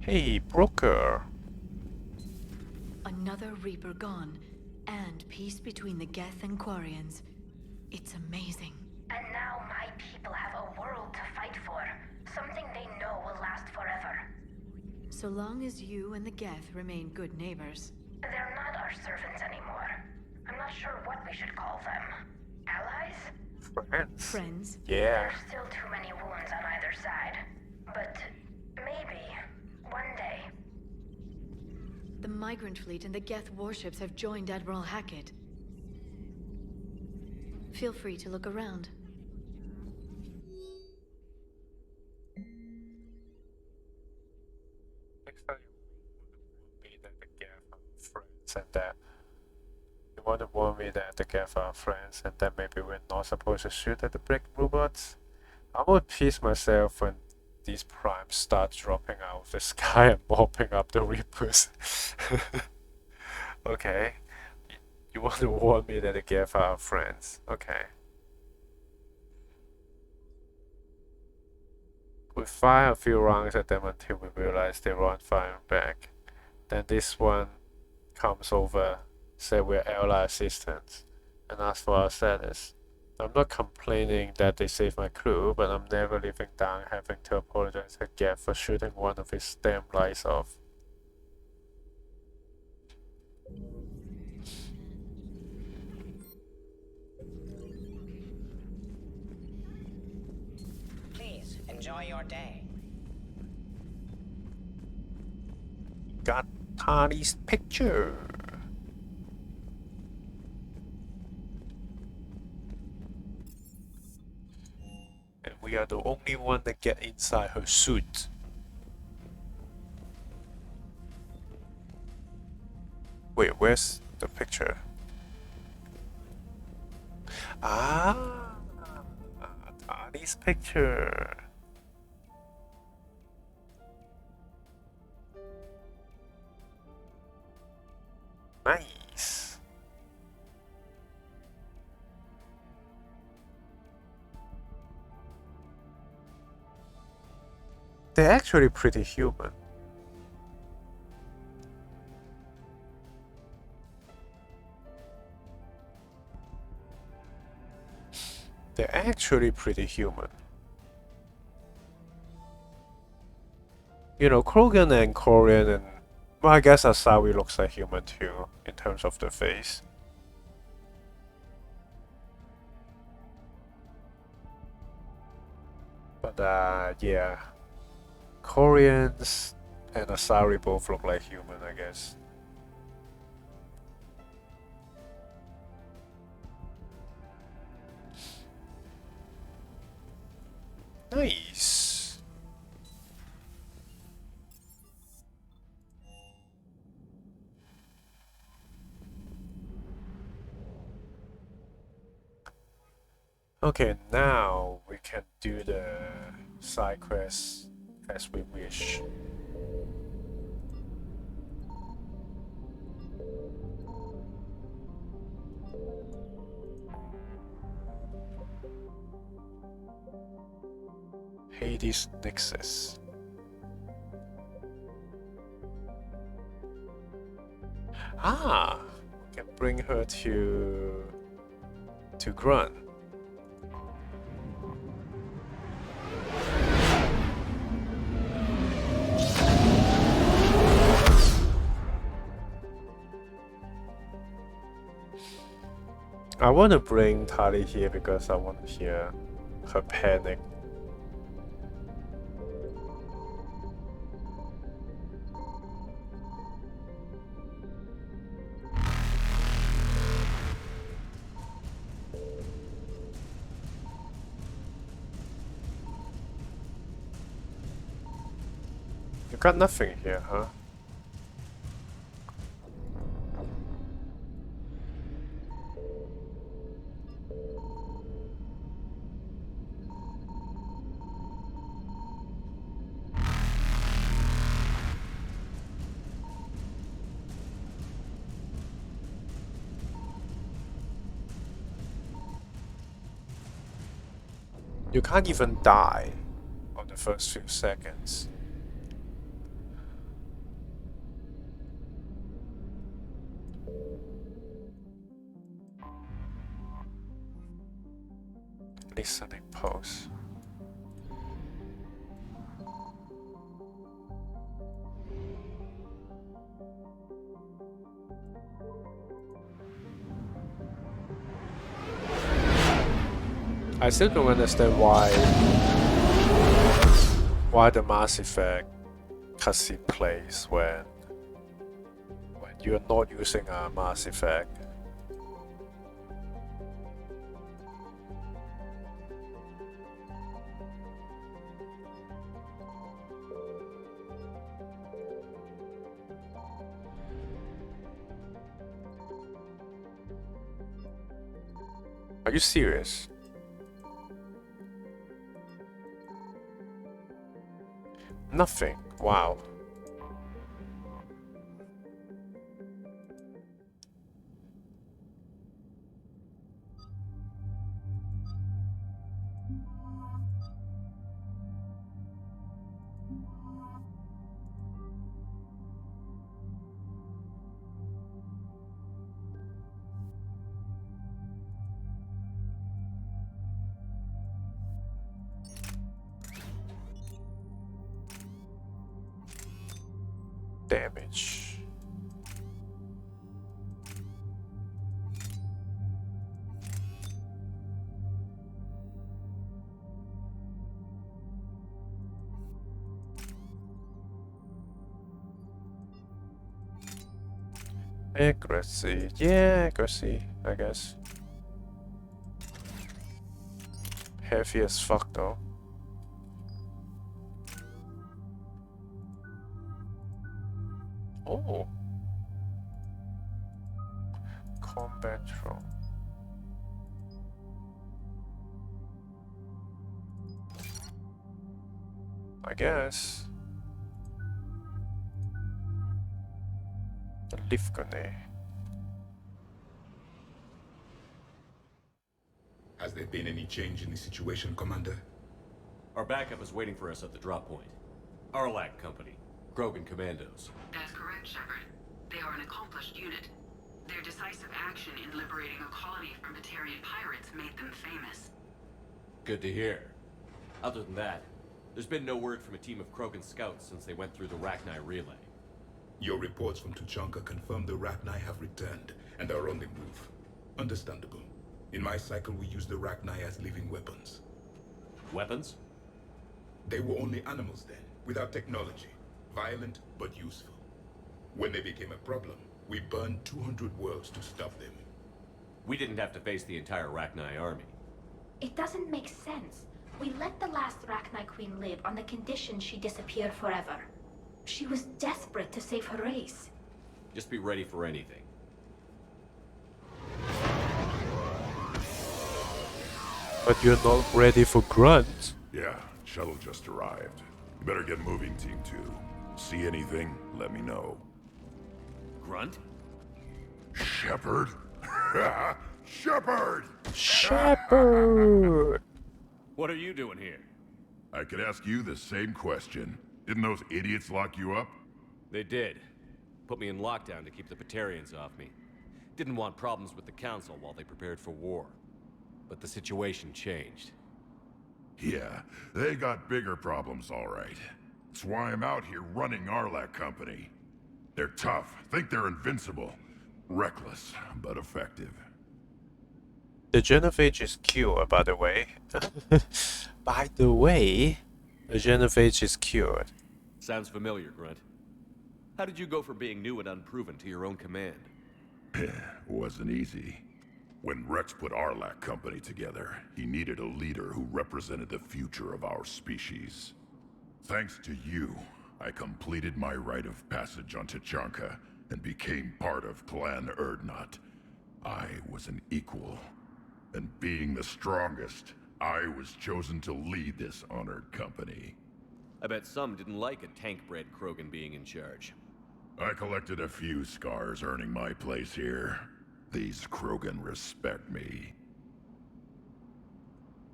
Hey, broker. Another Reaper gone, and peace between the Geth and Quarians. It's amazing. And now my people have a world to fight for. Something they know will last forever. So long as you and the Geth remain good neighbors. They're not our servants anymore. I'm not sure what we should call them. Allies? Friends. Friends? Yeah. There's still too many wounds on either side. But maybe, one day. The Migrant Fleet and the Geth warships have joined Admiral Hackett. Feel free to look around. Next time you want to warn me that the Geth are friends and that you want to warn me that the Geth are friends and that maybe we're not supposed to shoot at the brick robots. I will piss myself when these primes start dropping out of the sky and mopping up the Reapers. Okay. You want to warn me that the Geth are friends. Okay. We fire a few rounds at them until we realize they run firing back. Then this one comes over, say we're ally assistants, and asks for our status. I'm not complaining that they saved my crew, but I'm never living down having to apologize to Geth for shooting one of his damn lights off. Please, enjoy your day. Got Tali's picture. And we are the only one that get inside her suit. Wait, where's the picture? Ah, Tali's picture. Nice. They're actually pretty human. They're actually pretty human. You know, Krogan and Korean and... Well, I guess Asawi looks like human too, in terms of the face. But yeah, Koreans and Asari both look like human, I guess. Nice. Okay, now we can do the side quests as we wish. Hades Nexus. Ah, we can bring her to Grunt. I want to bring Tali here because I want to hear her panic. You got nothing here, huh? You can't even die on the first few seconds. Listening pose. I still don't understand why the Mass Effect cutscene plays when you're not using a Mass Effect. Are you serious? Nothing. Wow. Damage. Accuracy. Yeah, accuracy, I guess. Heavy as fuck though. Oh. Combat drone. I guess. The lift grenade. Has there been any change in the situation, Commander? Our backup is waiting for us at the drop point. Arlac Company. Krogan Commandos. That's correct, Shepard. They are an accomplished unit. Their decisive action in liberating a colony from Batarian pirates made them famous. Good to hear. Other than that, there's been no word from a team of Krogan scouts since they went through the Rachni relay. Your reports from Tuchanka confirm the Rachni have returned and are on the move. Understandable. In my cycle, we use the Rachni as living weapons. Weapons? They were only animals then, without technology. Violent, but useful. When they became a problem, we burned 200 worlds to stop them. We didn't have to face the entire Rachni army. It doesn't make sense. We let the last Rachni queen live on the condition she disappear forever. She was desperate to save her race. Just be ready for anything. But you're not ready for Grunt. Yeah, shuttle just arrived. You better get moving, Team 2. See anything, let me know. Grunt? Shepard? Shepard! Shepard! What are you doing here? I could ask you the same question. Didn't those idiots lock you up? They did. Put me in lockdown to keep the Batarians off me. Didn't want problems with the Council while they prepared for war. But the situation changed. Yeah, they got bigger problems, all right. That's why I'm out here running Arlac Company. They're tough, think they're invincible. Reckless, but effective. The genophage is cured, by the way. By the way, the genophage is cured. Sounds familiar, Grunt. How did you go from being new and unproven to your own command? Wasn't easy. When Rex put Arlac Company together, he needed a leader who represented the future of our species. Thanks to you, I completed my rite of passage on Tachanka and became part of Clan Erdnot. I was an equal, and being the strongest, I was chosen to lead this honored company. I bet some didn't like a tank-bred Krogan being in charge. I collected a few scars earning my place here. These Krogan respect me.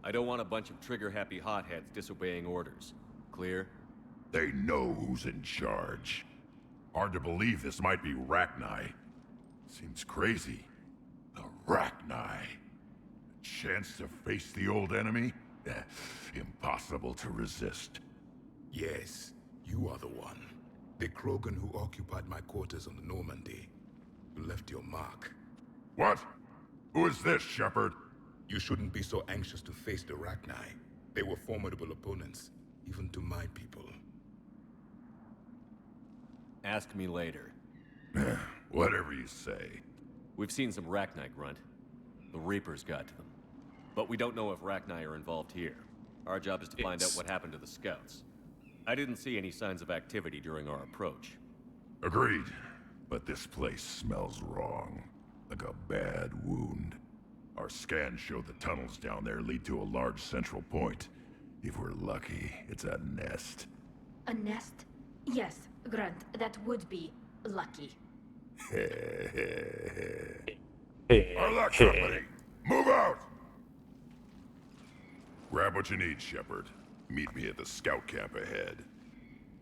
I don't want a bunch of trigger-happy hotheads disobeying orders. Clear? They know who's in charge. Hard to believe this might be Rachni. Seems crazy. The Rachni. A chance to face the old enemy? Impossible to resist. Yes, you are the one. The Krogan who occupied my quarters on the Normandy. You left your mark. What? Who is this, Shepard? You shouldn't be so anxious to face the Rachni. They were formidable opponents, even to my people. Ask me later. Whatever you say. We've seen some Rachni, Grunt. The Reapers got to them. But we don't know if Rachni are involved here. Our job is to find out what happened to the scouts. I didn't see any signs of activity during our approach. Agreed. But this place smells wrong. Like a bad wound. Our scans show the tunnels down there lead to a large central point. If we're lucky, it's a nest. A nest? Yes, Grunt, that would be lucky. Arlac Company, move out! Grab what you need, Shepard. Meet me at the scout camp ahead.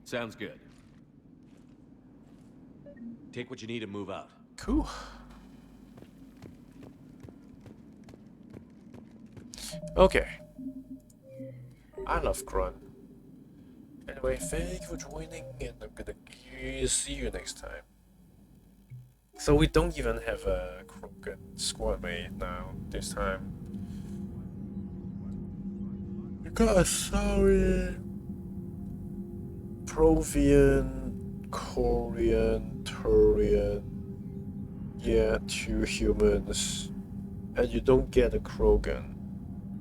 Sounds good. Take what you need and move out. Cool. Okay. I love Grunt. Anyway, thank you for joining, and I'm gonna see you next time. So we don't even have a Krogan squad mate now, this time. Because sorry. Provian, Korean, Turian. Yeah, 2 humans. And you don't get a Krogan.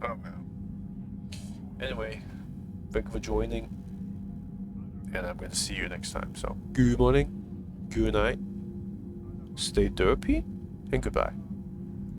Oh well. Anyway, thank you for joining. And I'm gonna see you next time. So, good morning, good night, stay derpy, and goodbye.